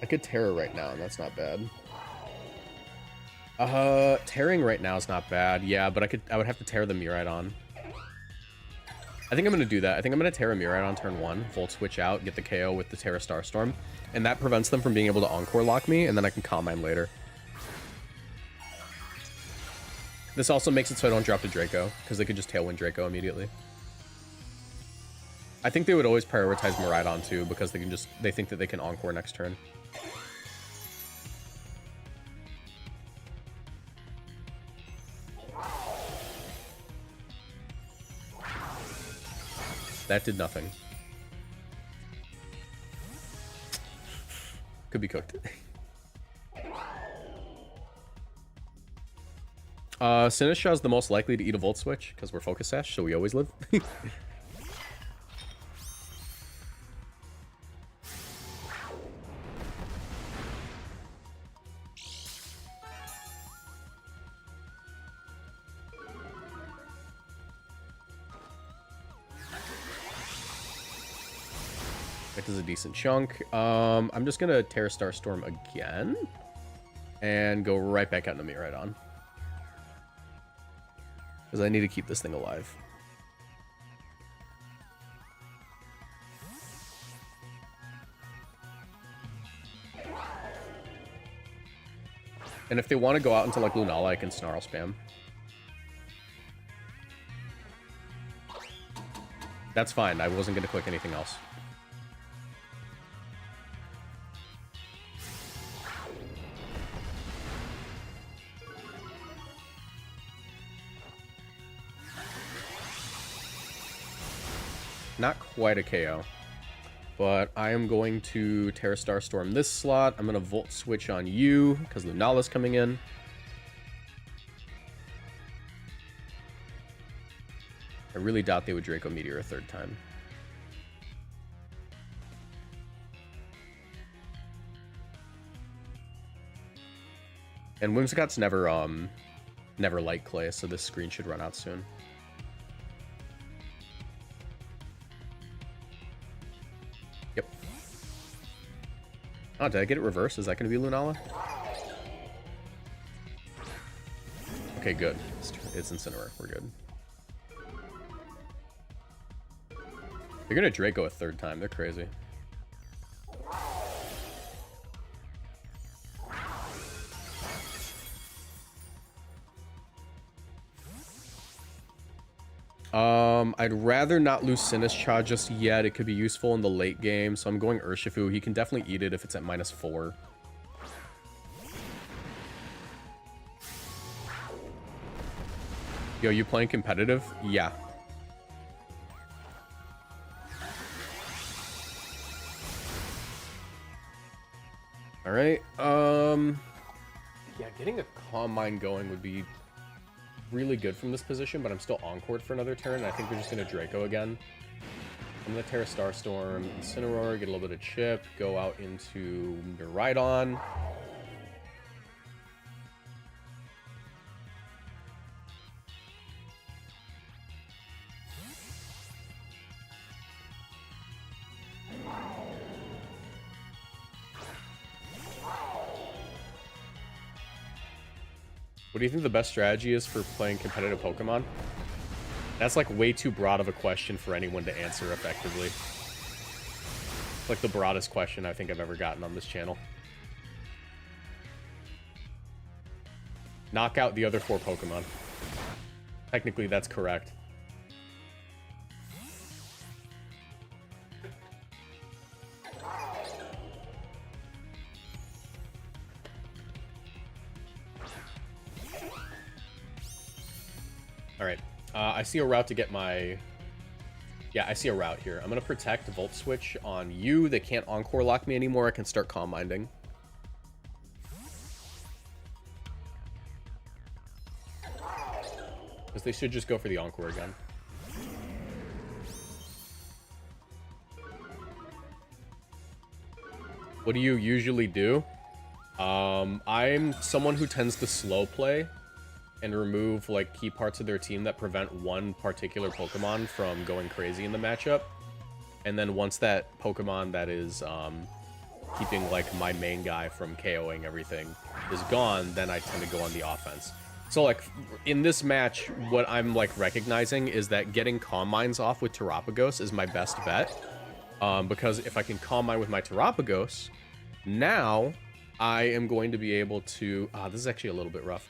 I could Terra right now, and that's not bad. Tearing right now is not bad. Yeah, but I would have to tear the Miraidon. I think I'm gonna do that. I think I'm gonna Terra Miraidon turn 1, Volt Switch out, get the KO with the Terra Starstorm, and that prevents them from being able to Encore lock me, and then I can Calm Mind later. This also makes it so I don't drop to Draco, because they could just Tailwind Draco immediately. I think they would always prioritize Miraidon too, because they think that they can Encore next turn. That did nothing. Could be cooked. Sinistcha is the most likely to eat a Volt Switch, because we're Focus Sash, so we always live. That is a decent chunk. I'm just gonna Terra Star Storm again and go right back out into Miraidon, because I need to keep this thing alive. And if they want to go out into like Lunala, I can Snarl spam. That's fine. I wasn't going to click anything else. Not quite a KO. But I am going to Terra Star Storm this slot. I'm going to Volt Switch on you, because Lunala's coming in. I really doubt they would Draco Meteor a third time. And Whimsicott's never light clay, so this screen should run out soon. Yep. Oh, did I get it reversed? Is that going to be Lunala? Okay, good. It's Incineroar. We're good. They're going to Draco a third time. They're crazy. I'd rather not lose Sinistcha just yet. It could be useful in the late game, so I'm going Urshifu. He can definitely eat it if it's at -4. Yo, you playing competitive? Yeah. Alright, yeah, getting a Calm Mind going would be really good from this position, but I'm still Encored for another turn. I think we're just going to Draco again. I'm going to Terra Star Storm, Incineroar, get a little bit of chip, go out into Miraidon. What do you think the best strategy is for playing competitive Pokemon? That's like way too broad of a question for anyone to answer effectively. It's like the broadest question I think I've ever gotten on this channel. Knock out the other 4 Pokemon. Technically, that's correct. Alright, I see a route to get my... Yeah, I see a route here. I'm going to protect Volt Switch on you. They can't Encore lock me anymore. I can start Calm Minding. Because they should just go for the Encore again. What do you usually do? I'm someone who tends to slow play and remove like key parts of their team that prevent one particular Pokemon from going crazy in the matchup. And then once that Pokemon that is keeping like my main guy from KOing everything is gone, then I tend to go on the offense. So like in this match, what I'm like recognizing is that getting Calm Minds off with Terapagos is my best bet. Because if I can Calm Mind with my Terapagos, now I am going to be able to... this is actually a little bit rough.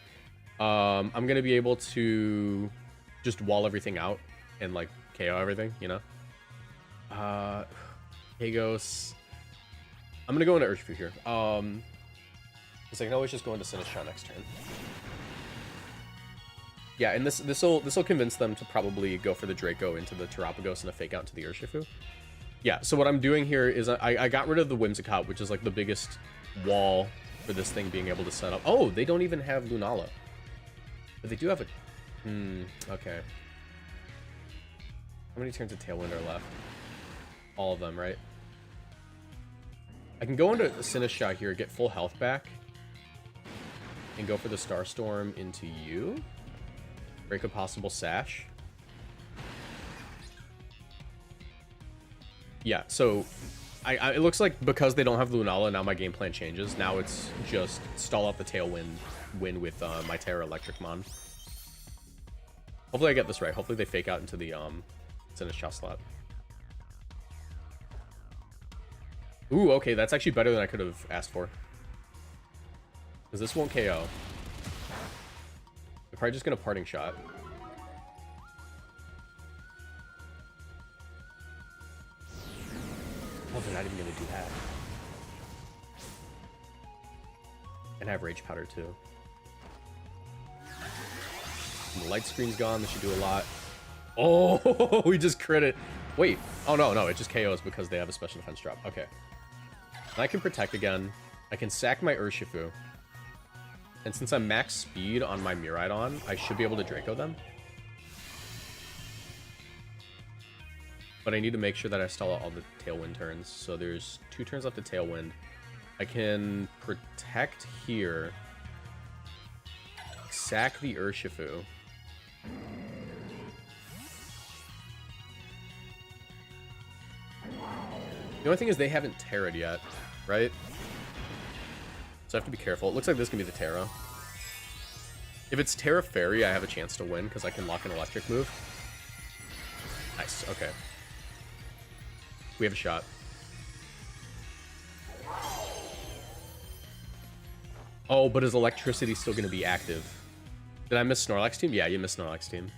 I'm going to be able to just wall everything out and, like, KO everything, you know? Hagos. I'm gonna go into Urshifu here. Because I can always just go into Sinistcha next turn. Yeah, and this'll convince them to probably go for the Draco into the Terapagos and a fake out into the Urshifu. Yeah, so what I'm doing here is I got rid of the Whimsicott, which is like the biggest wall for this thing being able to set up. Oh, they don't even have Lunala. But they do have a... okay. How many turns of Tailwind are left? All of them, right? I can go into Sinistcha here, get full health back, and go for the Starstorm into you. Break a possible Sash. Yeah, so it looks like because they don't have Lunala, now my game plan changes. Now it's just stall out the Tailwind, win with my Terra Electric Mon. Hopefully I get this right. Hopefully they fake out into the Sinistcha slot. Ooh, okay, that's actually better than I could have asked for. Because this won't KO. They're probably just going to Parting Shot. Oh, they're not even going to do that. And I have Rage Powder, too. And the light screen's gone. This should do a lot. Oh, we just crit it. Wait. Oh, no, it just KOs because they have a special defense drop. Okay. And I can Protect again. I can sack my Urshifu. And since I'm max speed on my Miraidon, I should be able to Draco them. But I need to make sure that I stall out all the Tailwind turns. So there's 2 turns left to Tailwind. I can Protect here. Sack the Urshifu. The only thing is they haven't Terra'd yet, right? So I have to be careful. It looks like this can be the Terra. If it's Terra Fairy, I have a chance to win because I can lock an electric move. Nice, okay. We have a shot. Oh, but is electricity still going to be active? Did I miss Snorlax team? Yeah, you missed Snorlax team.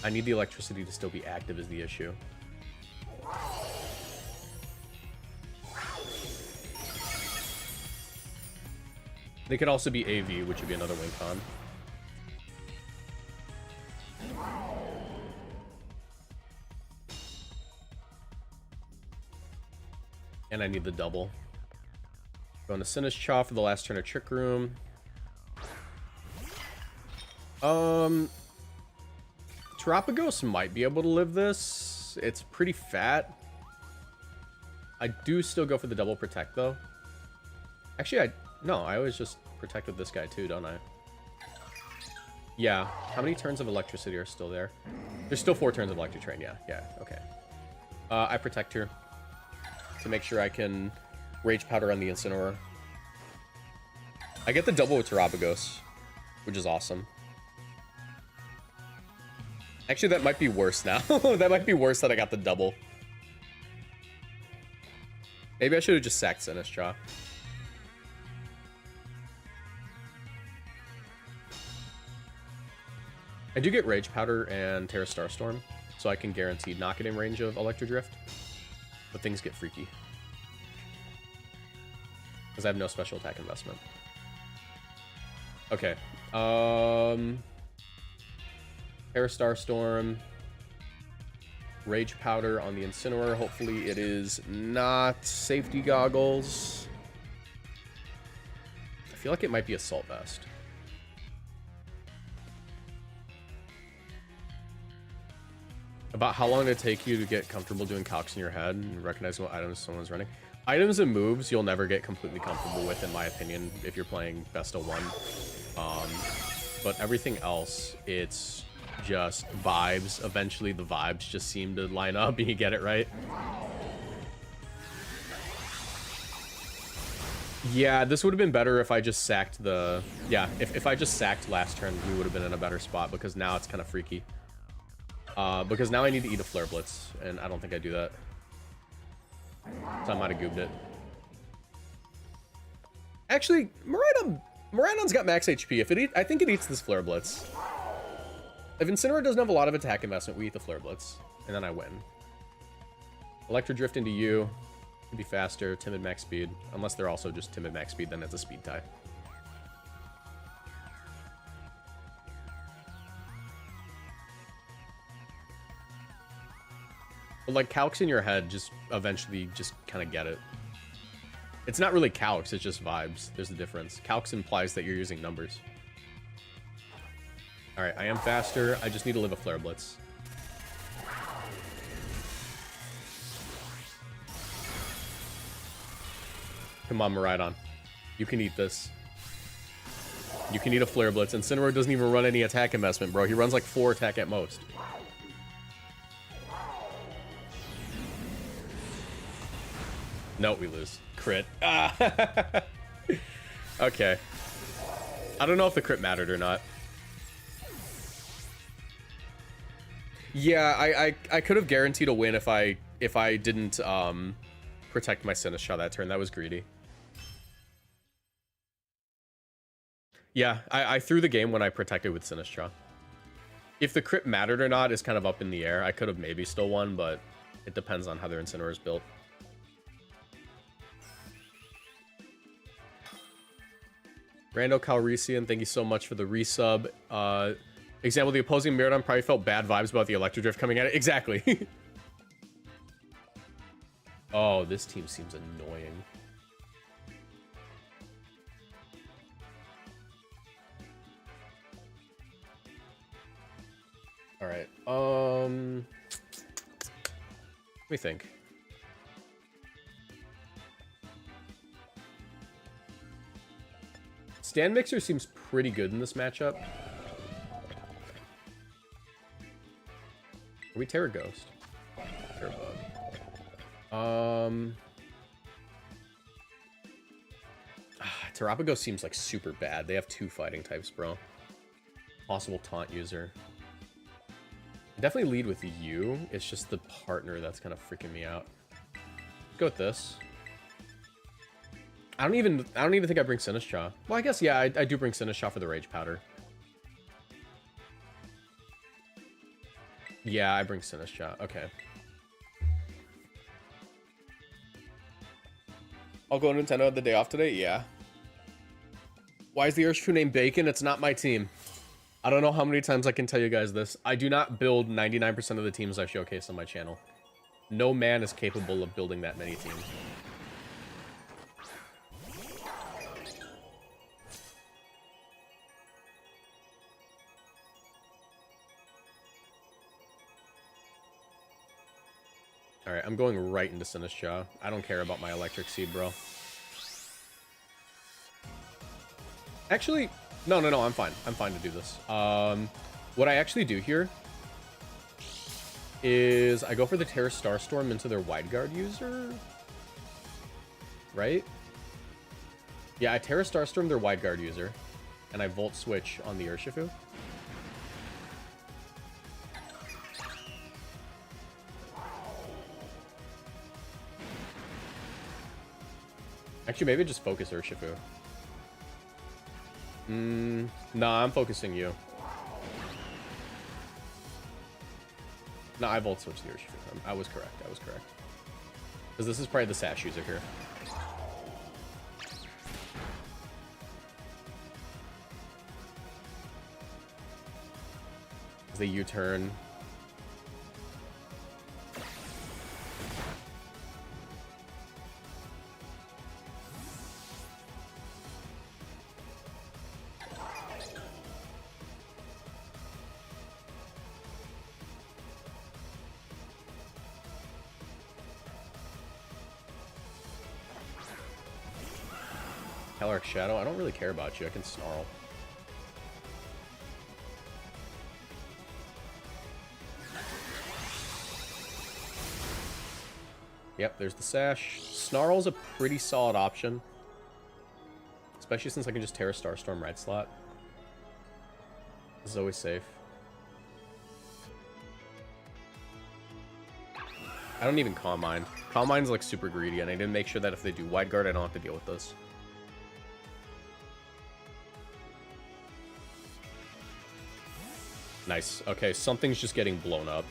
I need the electricity to still be active is the issue. They could also be AV, which would be another win con. And I need the double. Going to Sinistcha for the last turn of Trick Room. Terapagos might be able to live this. It's pretty fat. I do still go for the double Protect, though. Actually, no, I always just Protect with this guy, too, don't I? Yeah. How many turns of Electricity are still there? There's still 4 turns of Electric Train, yeah, okay. I Protect her to make sure I can Rage Powder on the Incineroar. I get the double with Terapagos, which is awesome. Actually, that might be worse now. That might be worse that I got the double. Maybe I should have just sacked Sinistcha. I do get Rage Powder and Terra Starstorm, so I can guarantee not get in range of Electro Drift. But things get freaky. Because I have no special attack investment. Okay. Terra Starstorm. Rage Powder on the Incineroar. Hopefully it is not Safety Goggles. I feel like it might be Assault Vest. About how long did it take you to get comfortable doing calcs in your head and recognizing what items someone's running? Items and moves you'll never get completely comfortable with, in my opinion, if you're playing best of one. But everything else, it's just vibes. Eventually the vibes just seem to line up and you get it right. Yeah, this would have been better if I just sacked the... Yeah, if I just sacked last turn, we would have been in a better spot, because now it's kind of freaky. Because now I need to eat a Flare Blitz, and I don't think I do that. So I might have goobed it. Actually, Miraidon's got max HP. If it I think it eats this Flare Blitz. If Incineroar doesn't have a lot of attack investment, we eat the Flare Blitz, and then I win. Electro Drift into you. Can be faster, timid max speed. Unless they're also just timid max speed, then it's a speed tie. But like calcs in your head, just eventually just kind of get it. It's not really calcs, it's just vibes. There's the difference. Calcs implies that you're using numbers. Alright, I am faster. I just need to live a Flare Blitz. Come on, Miraidon. You can eat this. You can eat a Flare Blitz. Incineroar doesn't even run any attack investment, bro. He runs like 4 attack at most. No, we lose. Crit. Ah. Okay. I don't know if the crit mattered or not. Yeah, I could have guaranteed a win if I didn't protect my Sinistcha that turn. That was greedy. Yeah, I threw the game when I protected with Sinistcha. If the crit mattered or not is kind of up in the air. I could have maybe still won, but it depends on how their Incineroar is built. Rando Calrissian, thank you so much for the resub. Example, the opposing Miraidon probably felt bad vibes about the Electro Drift coming at it. Exactly. Oh, this team seems annoying. All right. Let me think. Stand Mixer seems pretty good in this matchup. Are we Terra Ghost? Terra Bug. Terrapago seems like super bad. They have 2 fighting types, bro. Possible taunt user. Definitely lead with you. It's just the partner that's kind of freaking me out. Go with this. I don't even think I bring Sinistcha. Well, I guess yeah, I do bring Sinistcha for the Rage Powder. Yeah, I bring Sinistcha. Okay. I'll go Nintendo the day off today? Yeah. Why is the Urshifu named Bacon? It's not my team. I don't know how many times I can tell you guys this. I do not build 99% of the teams I showcase on my channel. No man is capable of building that many teams. Alright, I'm going right into Sinistcha. I don't care about my Electric Seed, bro. Actually, no, I'm fine. I'm fine to do this. What I actually do here is I go for the Terra Starstorm into their Wide Guard user. Right? Yeah, I Terra Starstorm their Wide Guard user. And I Volt Switch on the Urshifu. Actually, maybe just focus Urshifu. Nah, I'm focusing you. No, I Volt Switch the Urshifu. I was correct. I was correct. Because this is probably the Sash user here. As they U-turn. Calyrex Shadow, I don't really care about you. I can Snarl. Yep, there's the Sash. Snarl's a pretty solid option. Especially since I can just Terra Starstorm right slot. This is always safe. I don't even Calm Mind. Calm Mind's like super greedy, and I didn't make sure that if they do Wide Guard, I don't have to deal with this. Nice. Okay, something's just getting blown up.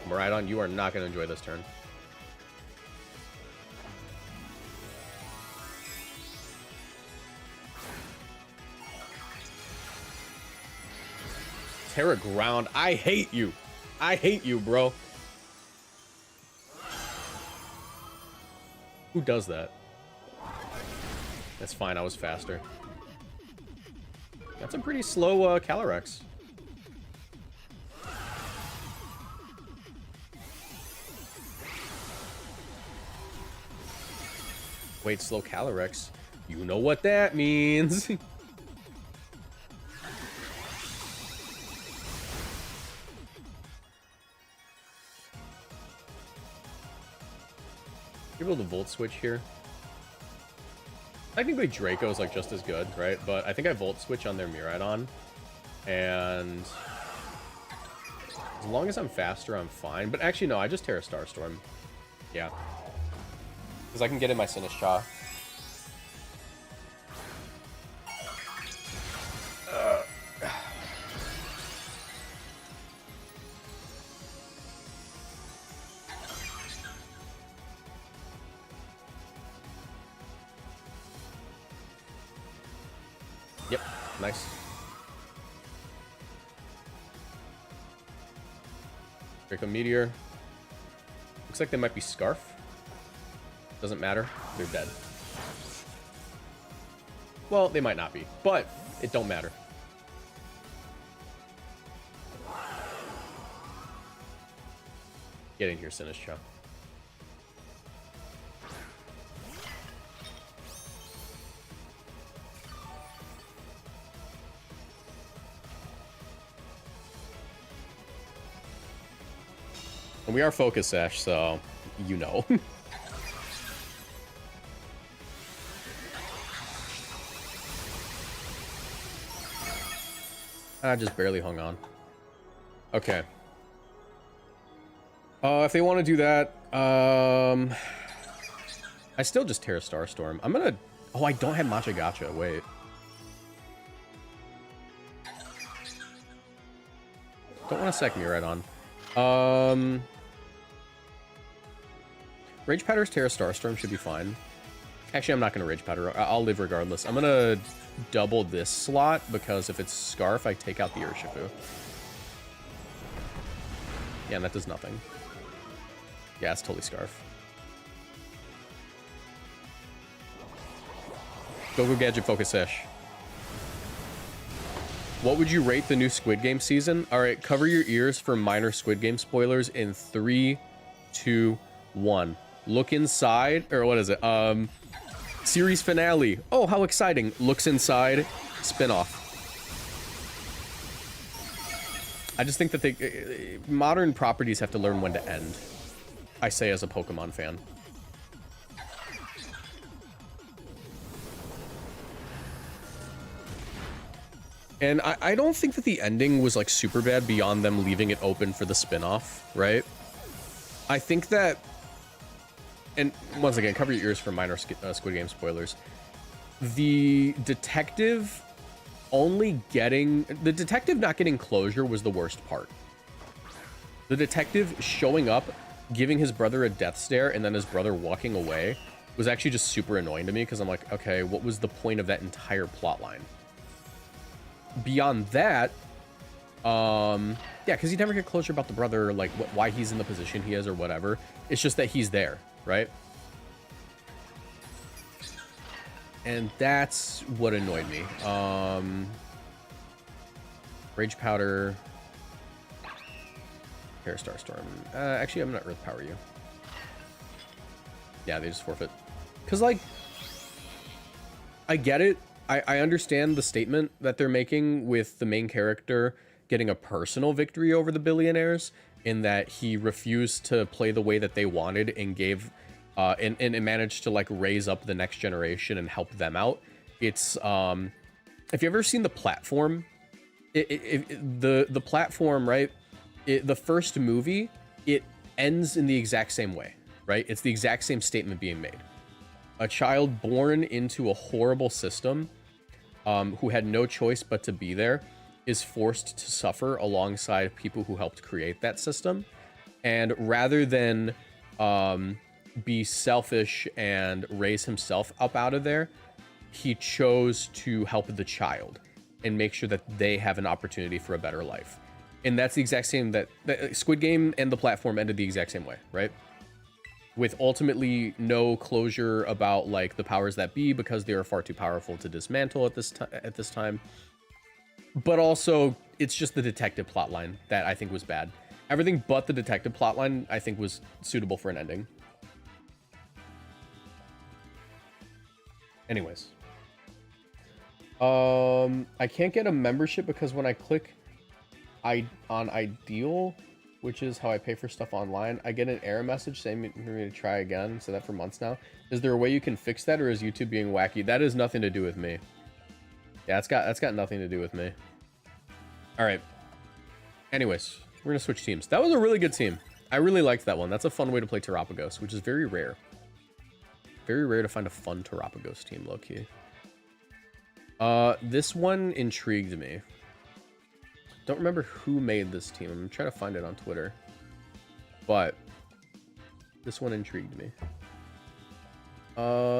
Miraidon, you are not going to enjoy this turn. Terra Ground. I hate you. I hate you, bro. Who does that? That's fine. I was faster. That's a pretty slow Calyrex. Wait, slow Calyrex. You know what that means. You're able to Volt Switch here. Technically, Draco's like just as good, right? But I think I Volt Switch on their Miraidon. And as long as I'm faster, I'm fine. But actually, no, I just Terra Starstorm. Yeah. Because I can get in my Sinistcha. Yep, nice. Draco Meteor. Looks like they might be Scarf. Doesn't matter. They're dead. Well, they might not be, but it don't matter. Get in here, Sinistcha. And we are Focus Sash, so you know. I just barely hung on. Okay. If they want to do that, I still just Terra Starstorm. I'm gonna... Oh, I don't have Matcha Gotcha. Wait. Don't want to Sec Miraidon. Rage Powder's Terra Starstorm should be fine. Actually, I'm not going to Rage Powder. I'll live regardless. I'm going to double this slot because if it's Scarf, I take out the Urshifu. Yeah, and that does nothing. Yeah, it's totally Scarf. Go Gadget Focus Sash. What would you rate the new Squid Game season? All right, cover your ears for minor Squid Game spoilers in 3, 2, 1. Look inside, or what is it? Series finale. Oh, how exciting. Looks inside, spin-off. I just think that they... modern properties have to learn when to end. I say as a Pokemon fan. And I don't think that the ending was, like, super bad beyond them leaving it open for the spin-off, right? I think that... And once again, cover your ears for minor Squid Game spoilers. The detective only getting... The detective not getting closure was the worst part. The detective showing up, giving his brother a death stare, and then his brother walking away was actually just super annoying to me, because I'm like, okay, what was the point of that entire plot line? Beyond that, yeah, because you never get closure about the brother, like why he's in the position he is or whatever. It's just that he's there, right? And that's what annoyed me. Rage Powder, Terra Starstorm. Actually, I'm not Earth Power you. Yeah, they just forfeit. Because, like, I get it. I understand the statement that they're making with the main character getting a personal victory over the billionaires, in that he refused to play the way that they wanted and gave and managed to, like, raise up the next generation and help them out. It's if you ever seen The Platform, the platform, right? The first movie, it ends in the exact same way, right? It's the exact same statement being made. A child born into a horrible system who had no choice but to be there, is forced to suffer alongside people who helped create that system. And rather than be selfish and raise himself up out of there, he chose to help the child and make sure that they have an opportunity for a better life. And that's the exact same that Squid Game and the platform ended the exact same way, right? With ultimately no closure about like the powers that be, because they are far too powerful to dismantle at this time. But also, it's just the detective plotline that I think was bad. Everything but the detective plotline I think was suitable for an ending. Anyways. I can't get a membership because when I click on Ideal, which is how I pay for stuff online, I get an error message saying for me to try again. So that for months now. Is there a way you can fix that, or is YouTube being wacky? That has nothing to do with me. Yeah, that's got nothing to do with me. All right. Anyways, we're gonna switch teams. That was a really good team. I really liked that one. That's a fun way to play Terapagos, which is very rare. Very rare to find a fun Terapagos team, low key. This one intrigued me. Don't remember who made this team. I'm trying to find it on Twitter. But this one intrigued me.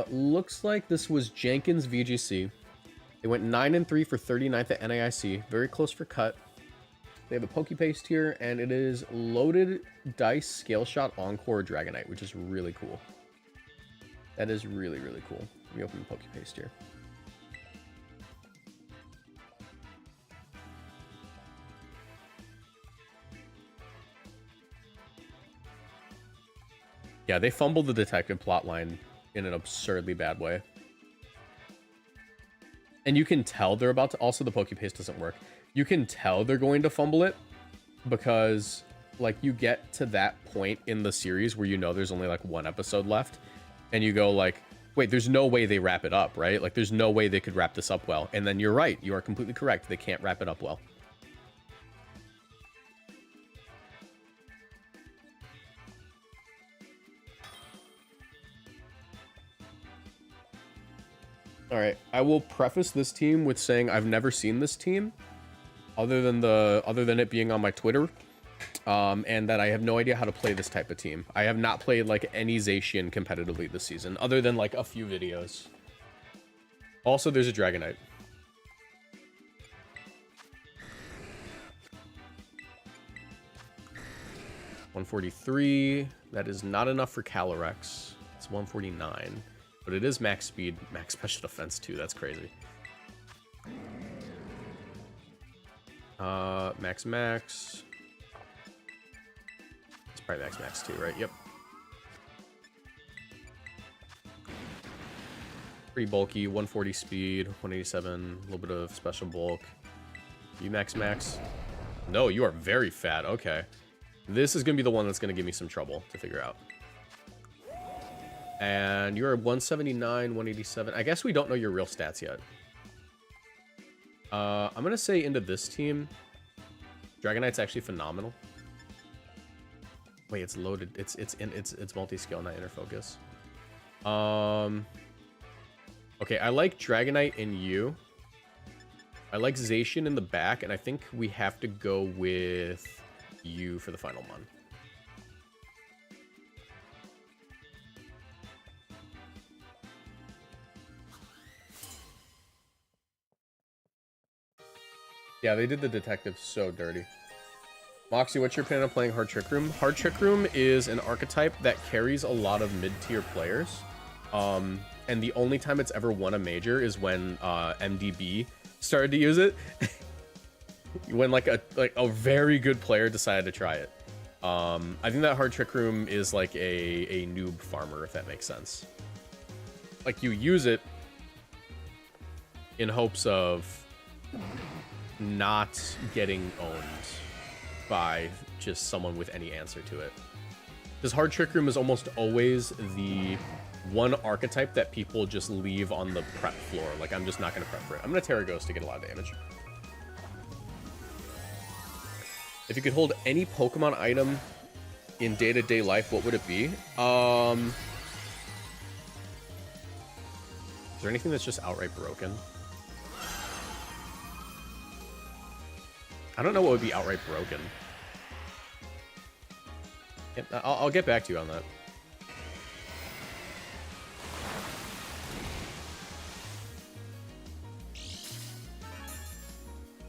Looks like this was Jenkins VGC. They went 9-3 for 39th at NAIC. Very close for cut. They have a Pokepaste here, and it is Loaded Dice Scale Shot Encore Dragonite, which is really cool. That is really, really cool. Let me open the Pokepaste here. Yeah, they fumbled the detective plotline in an absurdly bad way. And you can tell they're about to... Also, the Pokepaste doesn't work. You can tell they're going to fumble it because, like, you get to that point in the series where you know there's only, like, one episode left. And you go, like, wait, there's no way they wrap it up, right? Like, there's no way they could wrap this up well. And then you're right. You are completely correct. They can't wrap it up well. All right, I will preface this team with saying I've never seen this team, other than it being on my Twitter, and that I have no idea how to play this type of team. I have not played like any Zacian competitively this season, other than like a few videos. Also, there's a Dragonite. $143. That is not enough for Calyrex. It's 149. But it is max speed, max special defense too. That's crazy. Max. It's probably max too, right? Yep. Pretty bulky. 140 speed, 187. A little bit of special bulk. You max. No, you are very fat. Okay. This is gonna be the one that's gonna give me some trouble to figure out. And you're 179, 187. I guess we don't know your real stats yet. I'm gonna say into this team, Dragonite's actually phenomenal. Wait, it's loaded. It's multi-skill, not inner focus. Okay, I like Dragonite in you. I like Zacian in the back, and I think we have to go with you for the final one. Yeah, they did the detective so dirty. Moxie, what's your opinion on playing Hard Trick Room? Hard Trick Room is an archetype that carries a lot of mid-tier players. And the only time it's ever won a major is when MDB started to use it. When like a very good player decided to try it. I think that Hard Trick Room is like a noob farmer, if that makes sense. Like, you use it in hopes of not getting owned by just someone with any answer to it. Because Hard Trick Room is almost always the one archetype that people just leave on the prep floor. Like, I'm just not going to prep for it. I'm going to Terra Ghost to get a lot of damage. If you could hold any Pokemon item in day-to-day life, what would it be? Is there anything that's just outright broken? I don't know what would be outright broken. I'll get back to you on that.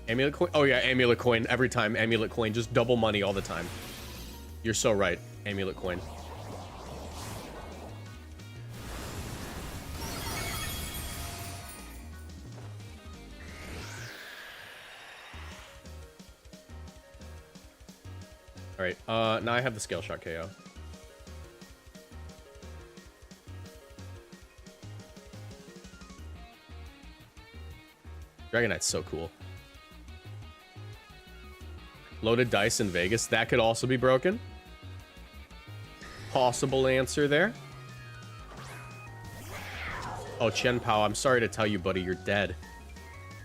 Amulet coin? Oh yeah, amulet coin. Every time, amulet coin. Just double money all the time. You're so right. Amulet coin. Alright, now I have the scale shot KO. Dragon Knight's so cool. Loaded dice in Vegas. That could also be broken. Possible answer there. Oh, Chen Pao, I'm sorry to tell you, buddy, you're dead.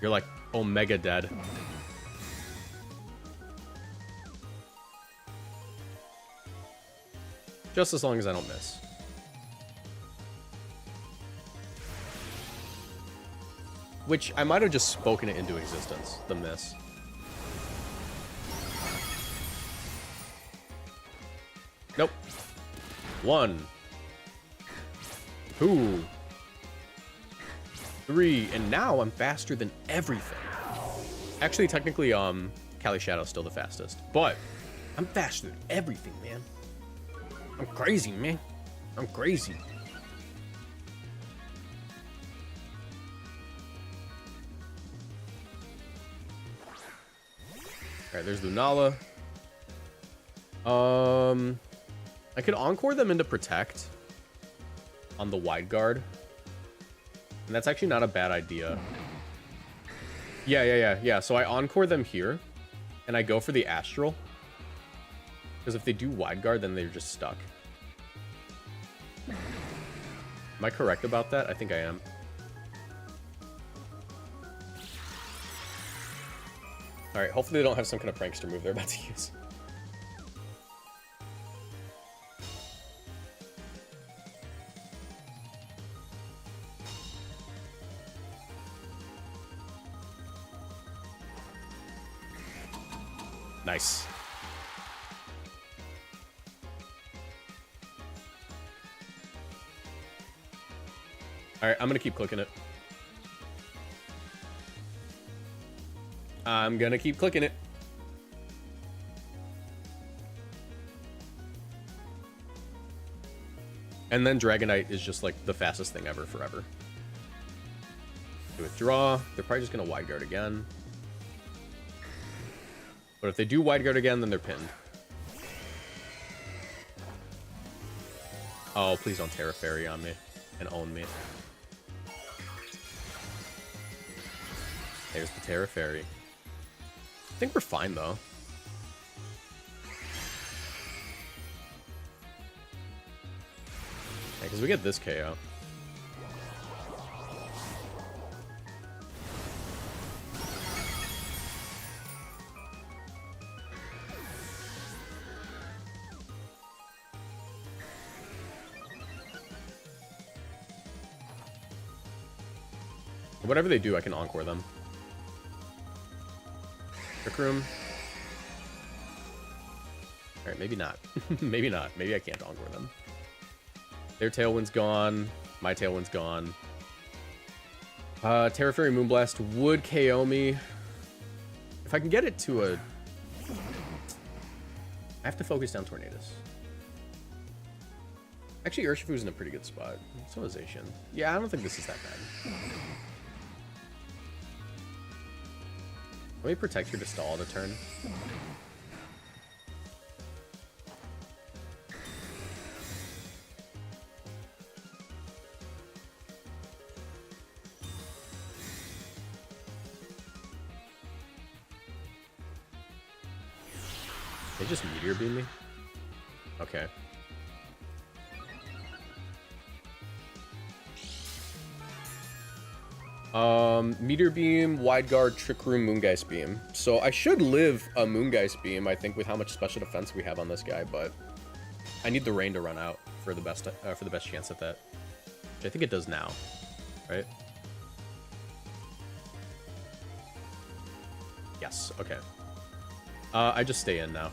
You're like Omega dead. Just as long as I don't miss. Which I might have just spoken it into existence, the miss. Nope. 1, 2, 3, and now I'm faster than everything. Actually, technically, Kali Shadow's still the fastest, but I'm faster than everything, man. I'm crazy, man. I'm crazy. Alright, there's Lunala. I could Encore them into Protect on the wide guard. And that's actually not a bad idea. Yeah. So I Encore them here, and I go for the Astral. Because if they do wide guard, then they're just stuck. Am I correct about that? I think I am. Alright, hopefully they don't have some kind of prankster move they're about to use. Nice. Alright, I'm gonna keep clicking it. I'm gonna keep clicking it. And then Dragonite is just like the fastest thing ever forever. Do withdraw. They're probably just gonna wide guard again. But if they do wide guard again, then they're pinned. Oh, please don't Terra Fairy on me and own me. There's the Terra Fairy. I think we're fine, though. Yeah, because we get this KO. Whatever they do, I can Encore them. Trick Room. Alright, maybe not. Maybe not. Maybe I can't Encore them. Their Tailwind's gone. My Tailwind's gone. Terra Fairy Moonblast would KO me. If I can get it to a... I have to focus down Tornadus. Actually, Urshifu's in a pretty good spot. So is Zacian. Yeah, I don't think this is that bad. Let me protect her to stall the turn. They just Meteor Beam me? Okay. Meteor Beam, Wide Guard, Trick Room, Moongeist Beam. So I should live a Moongeist Beam, I think, with how much special defense we have on this guy, but I need the rain to run out for the best chance at that. Which I think it does now, right? Yes, okay. I just stay in now.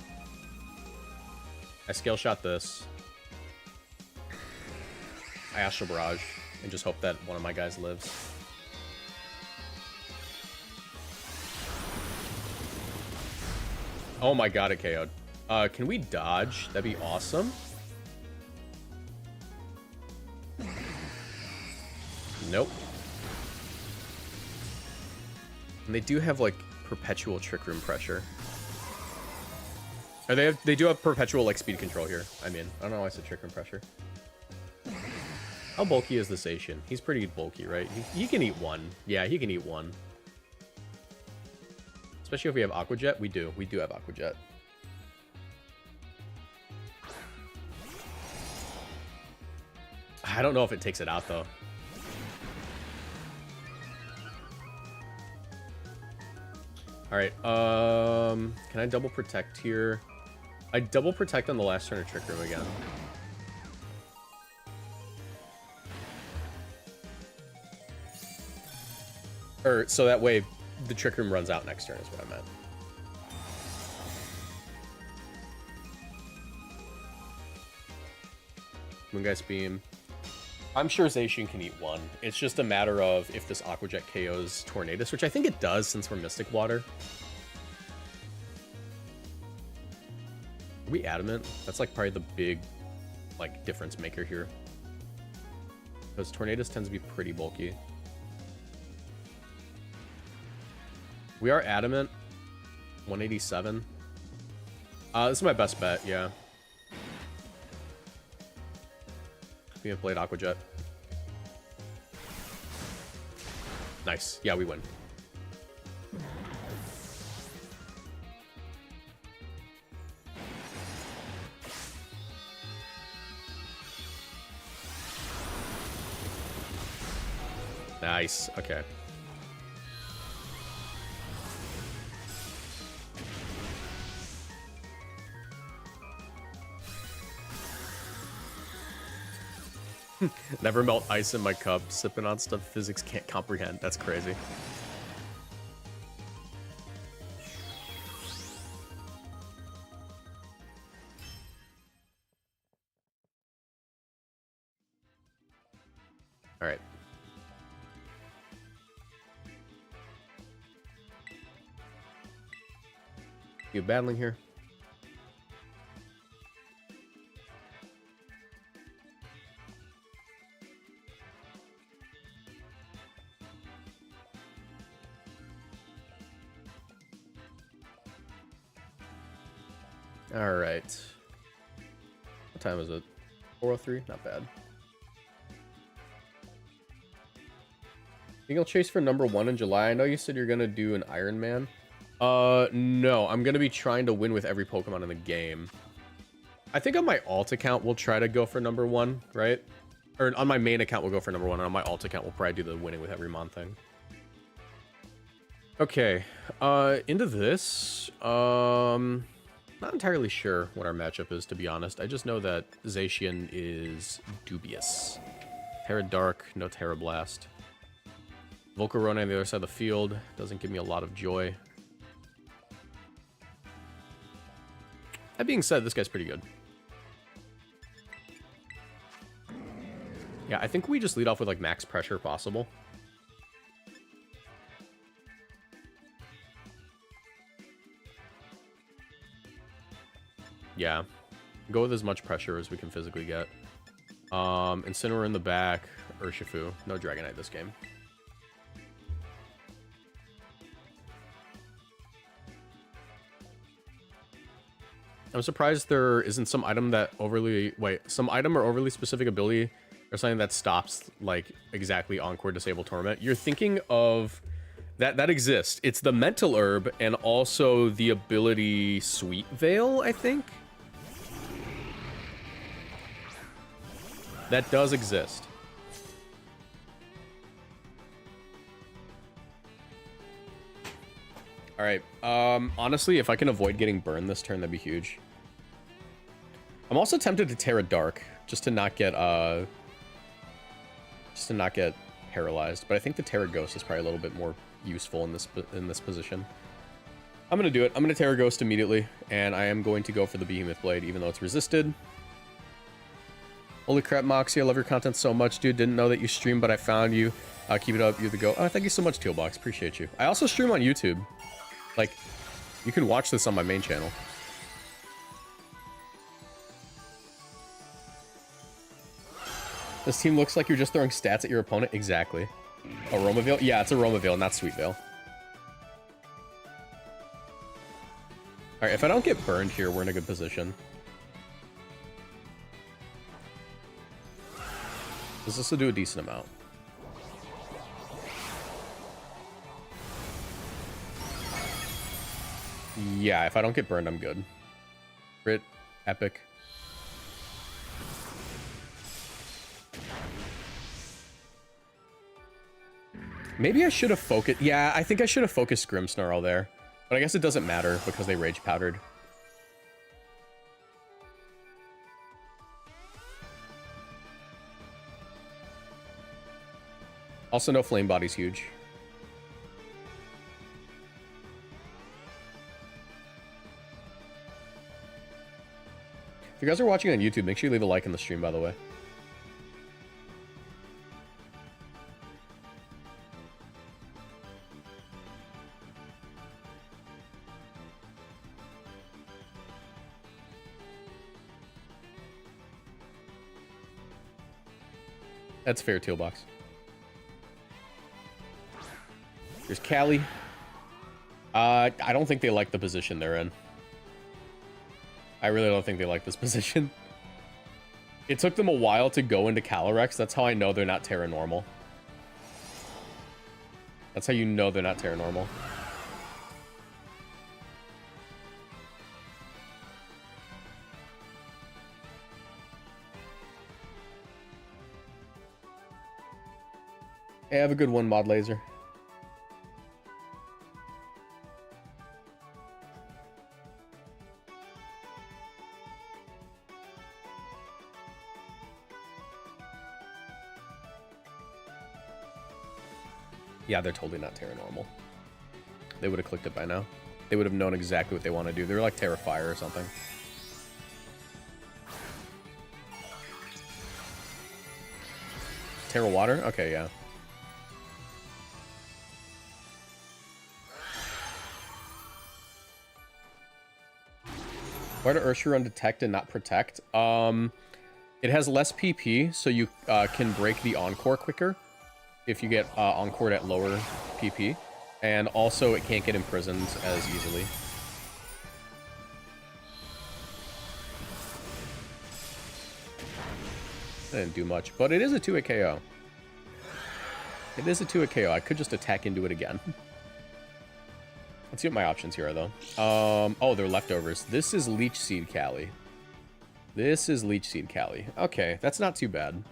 I scale shot this. I Astral Barrage and just hope that one of my guys lives. Oh my god, it KO'd. Can we dodge? That'd be awesome. Nope. And they do have, like, perpetual Trick Room pressure. Or they do have perpetual, like, speed control here. I mean, I don't know why I said Trick Room pressure. How bulky is this Asian? He's pretty bulky, right? He can eat one. Yeah, he can eat one. Especially if we have Aqua Jet. We do. We do have Aqua Jet. I don't know if it takes it out, though. Alright, can I double protect here? I double protect on the last turn of Trick Room again. Or, so that way, the Trick Room runs out next turn is what I meant. Moongeist Beam. I'm sure Zacian can eat one. It's just a matter of if this Aqua Jet KOs Tornadus, which I think it does since we're Mystic Water. Are we Adamant? That's like probably the big, like, difference maker here. Because Tornadus tends to be pretty bulky. We are Adamant. 187. This is my best bet, yeah. We have played Aqua Jet. Nice. Yeah, we win. Nice. Okay. Never melt ice in my cup. Sipping on stuff physics can't comprehend. That's crazy. All right. You battling here? All right. What time is it? 4:03? Not bad. Think you'll chase for #1 in July? I know you said you're gonna do an Iron Man. No. I'm gonna be trying to win with every Pokemon in the game. I think on my alt account, we'll try to go for #1, right? Or on my main account, we'll go for #1. And on my alt account, we'll probably do the winning with every Mon thing. Okay. Into this. Not entirely sure what our matchup is, to be honest. I just know that Zacian is dubious. Terra Dark, no Terra Blast. Volcarona on the other side of the field doesn't give me a lot of joy. That being said, this guy's pretty good. Yeah, I think we just lead off with, like, max pressure possible. Yeah. Go with as much pressure as we can physically get. Incineroar in the back. Urshifu. No Dragonite this game. I'm surprised there isn't some item that overly... Wait, some item or overly specific ability or something that stops, like, exactly Encore Disable Torment. You're thinking of... That exists. It's the Mental Herb and also the ability Sweet Veil, I think? That does exist. Alright, honestly, if I can avoid getting burned this turn, that'd be huge. I'm also tempted to Terra Dark, just to not get paralyzed. But I think the Terra Ghost is probably a little bit more useful in this position. I'm going to do it. I'm going to Terra Ghost immediately, and I am going to go for the Behemoth Blade, even though it's resisted. Holy crap, Moxie, I love your content so much, dude. Didn't know that you stream, but I found you. Keep it up. You're the go. Oh, thank you so much, Tealbox. Appreciate you. I also stream on YouTube. Like, you can watch this on my main channel. This team looks like you're just throwing stats at your opponent. Exactly. Aroma Veil? Yeah, it's Aroma Veil, not Sweet Veil. Alright, if I don't get burned here, we're in a good position. This will do a decent amount. Yeah, if I don't get burned, I'm good. Crit, epic. Maybe I should have focused. Yeah, I think I should have focused Grimmsnarl there. But I guess it doesn't matter because they Rage Powdered. Also, no Flame Body's huge. If you guys are watching on YouTube, make sure you leave a like in the stream, by the way. That's fair, Tealbox. There's Callie. I don't think they like the position they're in. I really don't think they like this position. It took them a while to go into Calyrex. That's how I know they're not Terra Normal. That's how you know they're not Terra Normal. Hey, have a good one, Mod Laser. Yeah, they're totally not Terra Normal. They would have clicked it by now. They would have known exactly what they want to do. They're like Terra Fire or something. Terra Water? Okay, yeah. Why do Urshiren detect and not protect? It has less PP, so you can break the Encore quicker if you get Encored at lower PP. And also, it can't get imprisoned as easily. That didn't do much, but it is a 2-hit KO. It is a 2-hit KO. I could just attack into it again. Let's see what my options here are, though. Oh, they're leftovers. This is Leech Seed Callie. This is Leech Seed Callie. Okay, that's not too bad.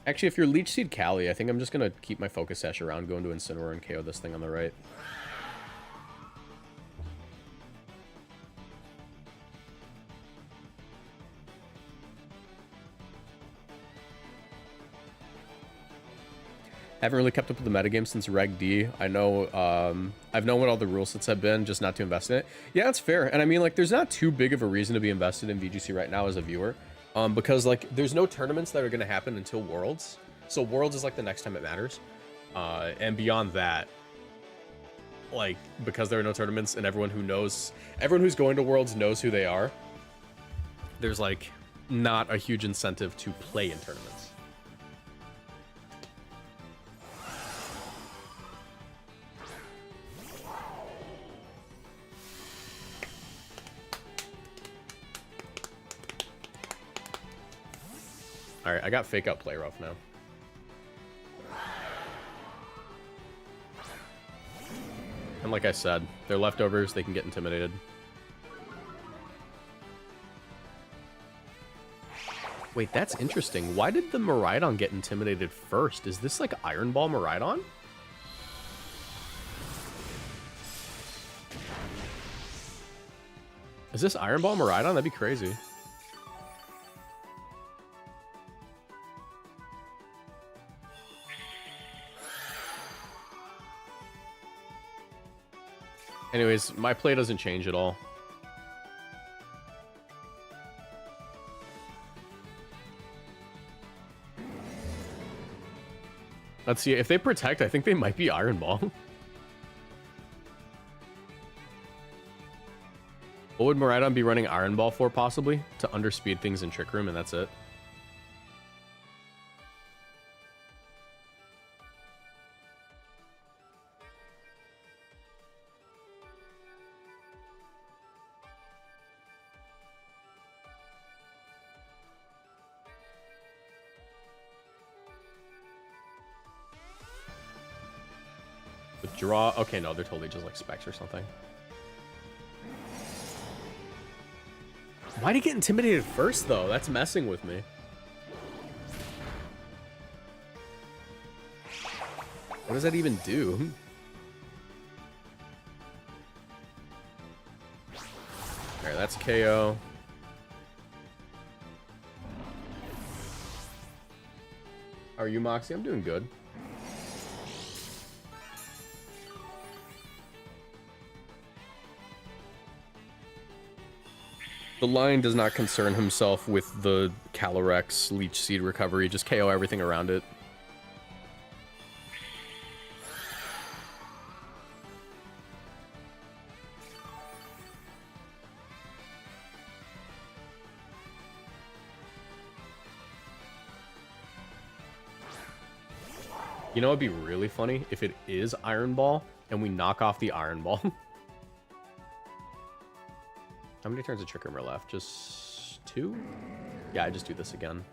Actually, if you're Leech Seed Callie, I think I'm just going to keep my Focus Sash around, go into Incineroar, and KO this thing on the right. Haven't really kept up with the metagame since Reg D. I know, I've known what all the rule sets have been, just not to invest in it. Yeah, that's fair. And I mean, like, there's not too big of a reason to be invested in VGC right now as a viewer. Because, like, there's no tournaments that are going to happen until Worlds. So Worlds is, like, the next time it matters. And beyond that, like, because there are no tournaments and everyone who's going to Worlds knows who they are, there's, like, not a huge incentive to play in tournaments. Alright, I got Fake Out Play Rough now. And like I said, they're leftovers, they can get intimidated. Wait, that's interesting. Why did the Miraidon get intimidated first? Is this like Iron Ball Miraidon? Is this Iron Ball Miraidon? That'd be crazy. Anyways, my play doesn't change at all. Let's see. If they protect, I think they might be Iron Ball. What would Miraidon be running Iron Ball for, possibly? To underspeed things in Trick Room, and that's it. Withdraw. Okay, no, they're totally just like specs or something. Why'd he get intimidated first, though? That's messing with me. What does that even do? Alright, that's KO. How are you, Moxie? I'm doing good. The Lion does not concern himself with the Calyrex Leech Seed recovery, just KO everything around it. You know, it'd be really funny if it is Iron Ball and we knock off the Iron Ball. How many turns of Trick Room are left? Just 2? Yeah, I just do this again.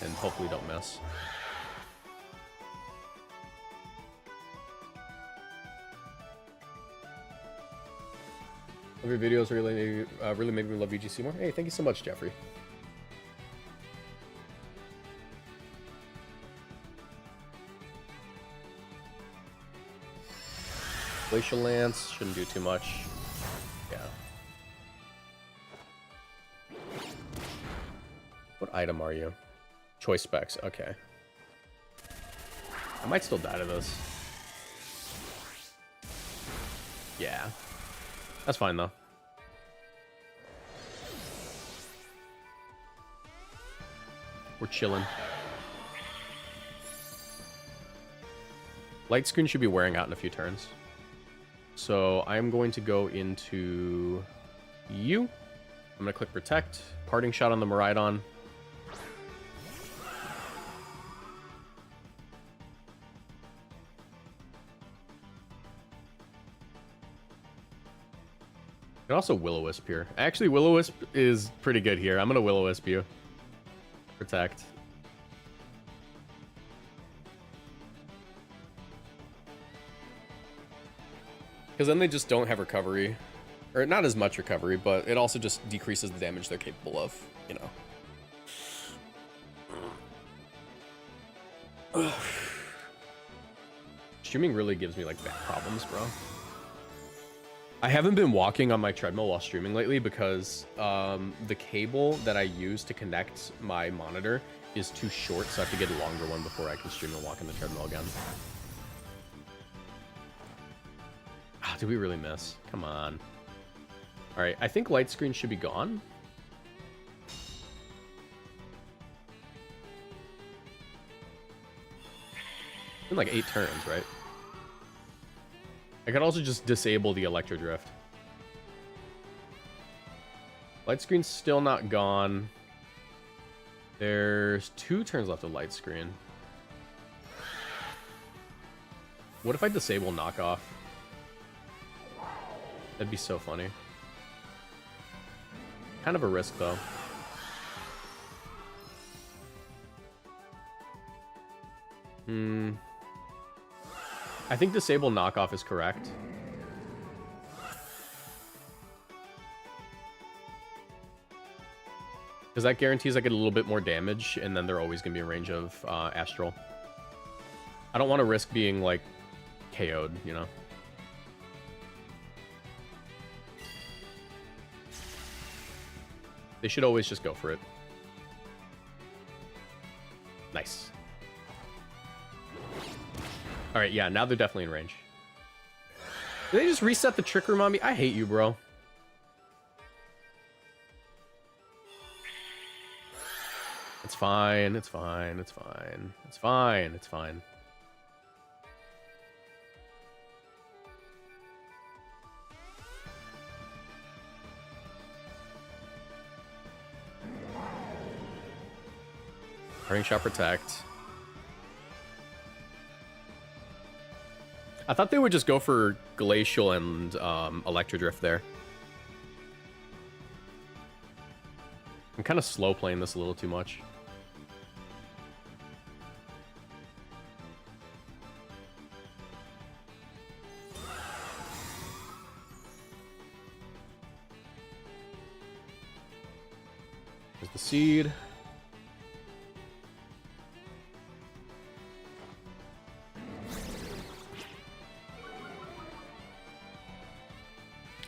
And hopefully don't miss. Love your videos, really made me love UGC more. Hey, thank you so much, Jeffrey. Glacial Lance, shouldn't do too much. Yeah. What item are you? Choice specs, okay. I might still die to this. Yeah. That's fine, though. We're chilling. Light screen should be wearing out in a few turns. So I'm going to go into you. I'm going to click Protect. Parting Shot on the Miraidon. And also Will-O-Wisp here. Actually, Will-O-Wisp is pretty good here. I'm going to Will-O-Wisp you. Protect. Because then they just don't have recovery. Or not as much recovery, but it also just decreases the damage they're capable of, you know. Streaming really gives me, like, back problems, bro. I haven't been walking on my treadmill while streaming lately because the cable that I use to connect my monitor is too short, so I have to get a longer one before I can stream and walk on the treadmill again. Ah, did we really miss? Come on. Alright, I think light screen should be gone. In like 8 turns, right? I could also just disable the Electro Drift. Light screen's still not gone. There's 2 turns left of light screen. What if I disable knockoff? That'd be so funny. Kind of a risk, though. I think disable knockoff is correct. Because that guarantees I get a little bit more damage, and then they're always going to be in range of Astral. I don't want to risk being, like, KO'd, you know? They should always just go for it. Nice. Alright, yeah, now they're definitely in range. Did they just reset the trick room on me? I hate you, bro. It's fine, it's fine, it's fine. It's fine, it's fine. Parting shot protect. I thought they would just go for Glacial and Electrodrift there. I'm kind of slow playing this a little too much. There's the seed.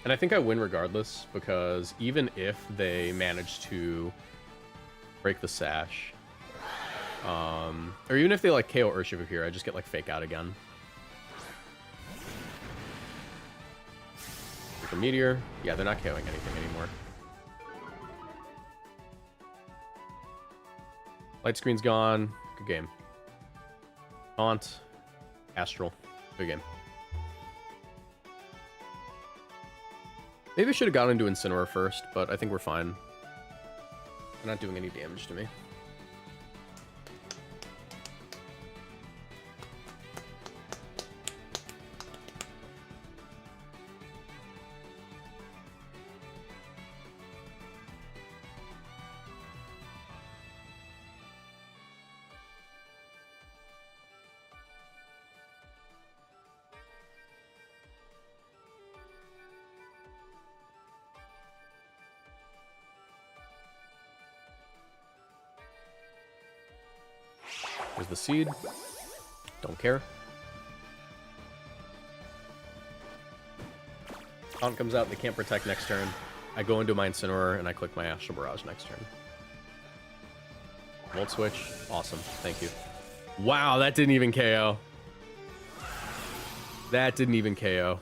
And I think I win regardless, because even if they manage to break the sash, or even if they like KO Urshifu here, I just get like fake out again. With the meteor, yeah, they're not KOing anything anymore. Light screen's gone. Good game. Taunt. Astral. Good game. Maybe I should have gone into Incineroar first, but I think we're fine. They're not doing any damage to me. There's the seed. Don't care. Taunt comes out, they can't protect next turn. I go into my Incineroar and I click my Astral Barrage next turn. Volt switch. Awesome. Thank you. Wow, that didn't even KO. That didn't even KO.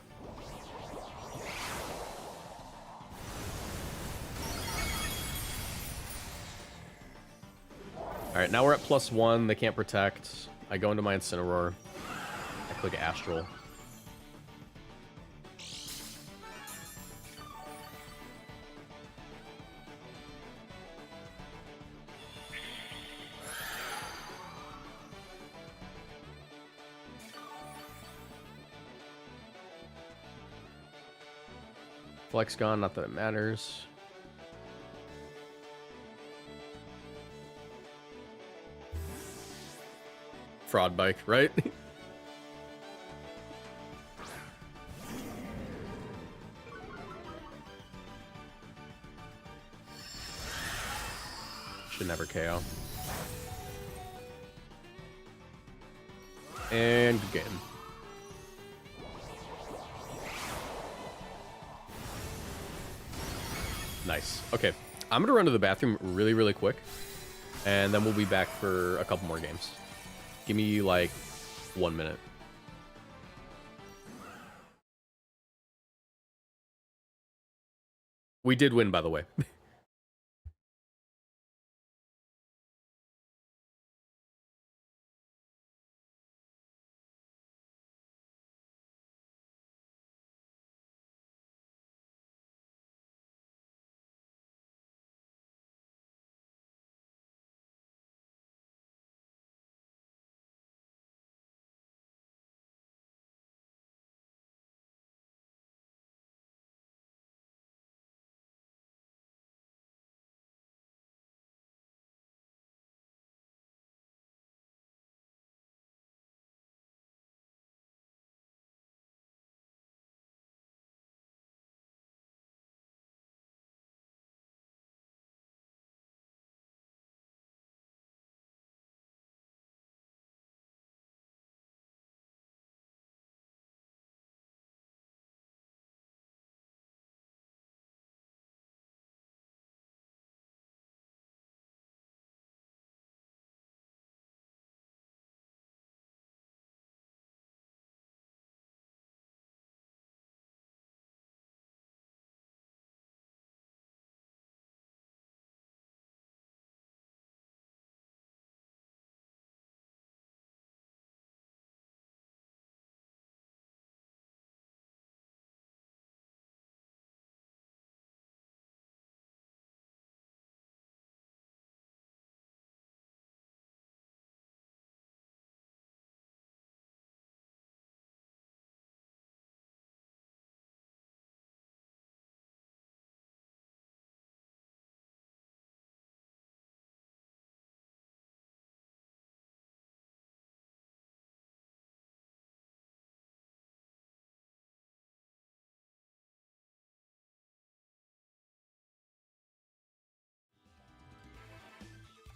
Alright, now we're at +1. They can't protect. I go into my Incineroar. I click Astral. Flex gone, not that it matters. Fraud bike, right? Should never KO. And good game. Nice. Okay, I'm gonna run to the bathroom really, really quick, and then we'll be back for a couple more games. Give me, like, 1 minute. We did win, by the way.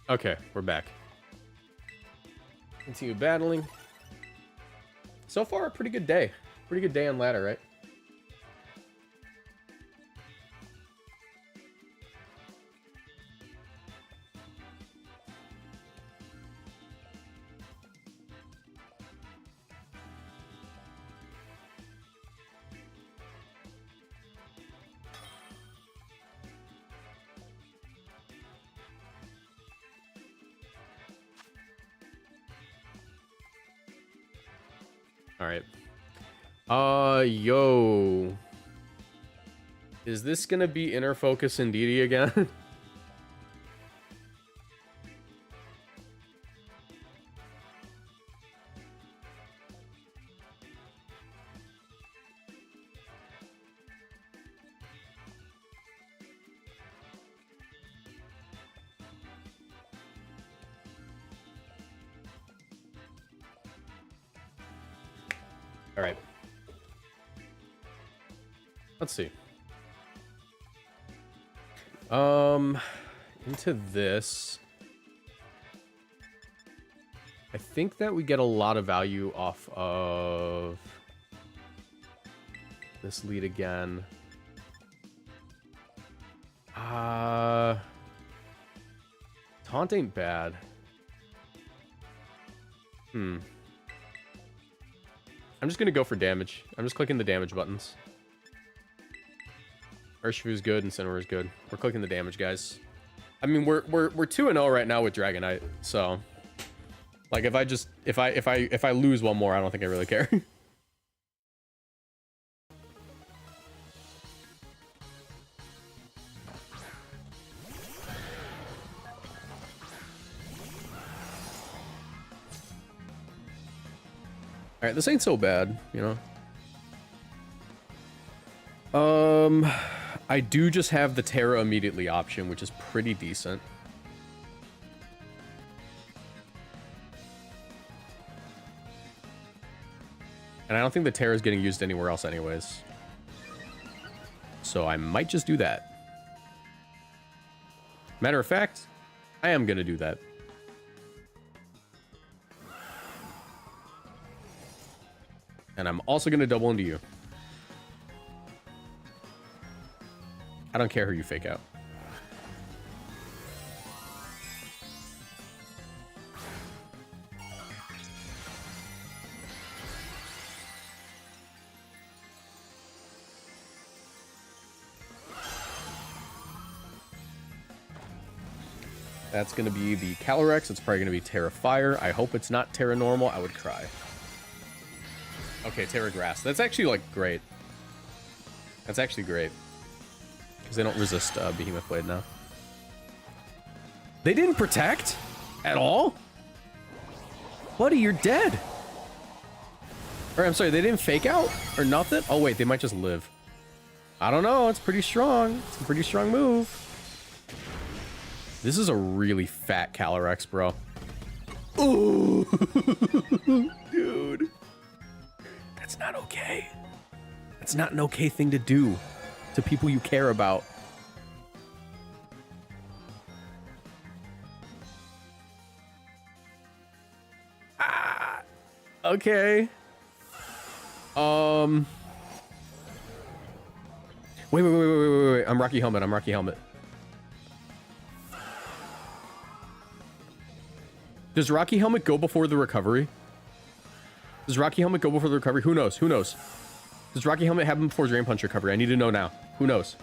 Okay, we're back. Continue battling. So far, a pretty good day. Pretty good day on ladder, right? All right. Yo. Is this gonna be inner focus indeedy again? All right. Let's see. Into this. I think that we get a lot of value off of this lead again. Taunt ain't bad. I'm just gonna go for damage. I'm just clicking the damage buttons. Urshifu's good and Incineroar's good. We're clicking the damage, guys. I mean, we're 2-0 right now with Dragonite, so like if I lose one more, I don't think I really care. All right, this ain't so bad, you know. I do just have the Terra immediately option, which is pretty decent. And I don't think the Terra is getting used anywhere else anyways. So I might just do that. Matter of fact, I am gonna do that. And I'm also gonna double into you. I don't care who you fake out. That's going to be the Calyrex. It's probably going to be Terra Fire. I hope it's not Terra Normal. I would cry. Okay, Terra Grass. That's actually, like, great. That's actually great. Because they don't resist Behemoth Blade now. They didn't protect? At all? Buddy, you're dead. Or, I'm sorry, they didn't fake out? Or nothing? Oh, wait, they might just live. I don't know. It's pretty strong. It's a pretty strong move. This is a really fat Calyrex, bro. Ooh. Dude. That's not okay. That's not an okay thing to do to people you care about. Ah. Okay. Wait. I'm Rocky Helmet. Does Rocky Helmet go before the recovery? Who knows? Does Rocky Helmet happen before Drain Punch recovery? I need to know now. Who knows?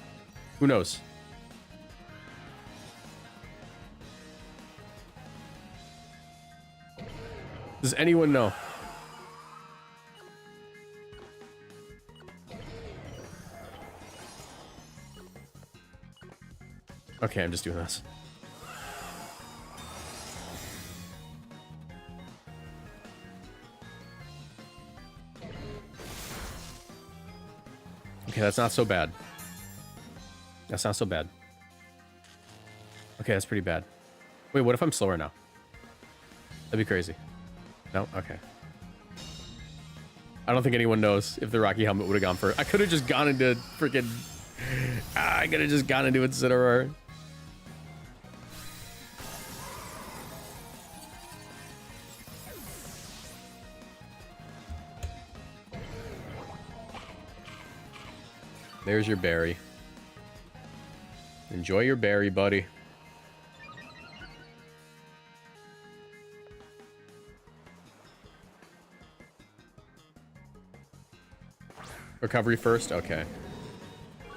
Does anyone know? Okay, I'm just doing this. Okay, that's not so bad. Okay, that's pretty bad. Wait, what if I'm slower now? That'd be crazy. No? Okay. I don't think anyone knows if the Rocky Helmet would have gone for... I could have just gone into freaking... I could have just gone into Incineroar. There's your berry. Enjoy your berry, buddy. Recovery first? Okay.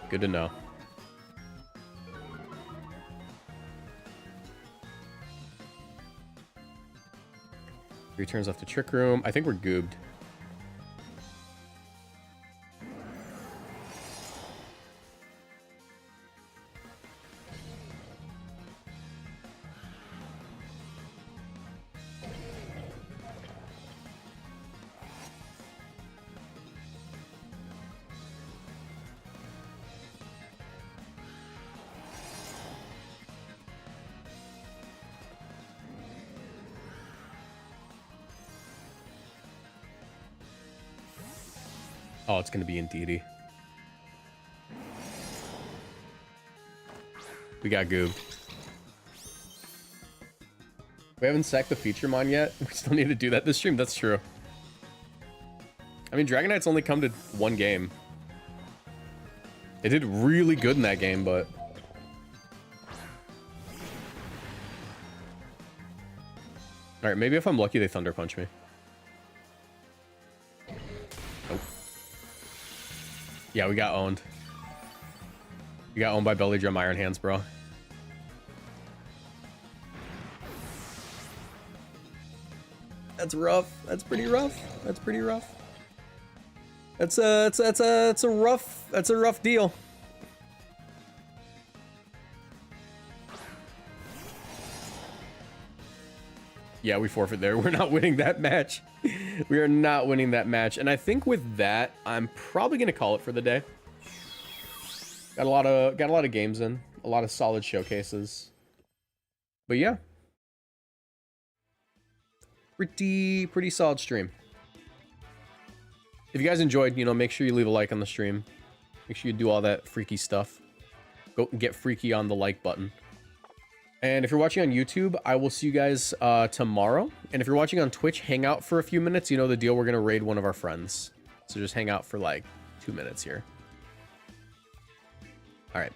Good to know. 3 turns left to Trick Room. I think we're goobed. Oh, it's gonna be in deity. We got goobed. We haven't sacked the feature mon yet. We still need to do that this stream. That's true. I mean, Dragon Knight's only come to 1 game. They did really good in that game, but... Alright, maybe if I'm lucky, they Thunder Punch me. Nope. Yeah, we got owned. We got owned by Belly Drum Iron Hands, bro. That's rough. That's pretty rough. That's pretty rough. That's a rough deal. Yeah, we forfeit there. We're not winning that match. We are not winning that match. And I think with that, I'm probably gonna call it for the day. Got a lot of games in, a lot of solid showcases. But yeah. Pretty solid stream. If you guys enjoyed, you know, make sure you leave a like on the stream. Make sure you do all that freaky stuff. Go get freaky on the like button. And if you're watching on YouTube, I will see you guys tomorrow. And if you're watching on Twitch, hang out for a few minutes. You know the deal, we're gonna raid one of our friends. So just hang out for like 2 minutes here. All right.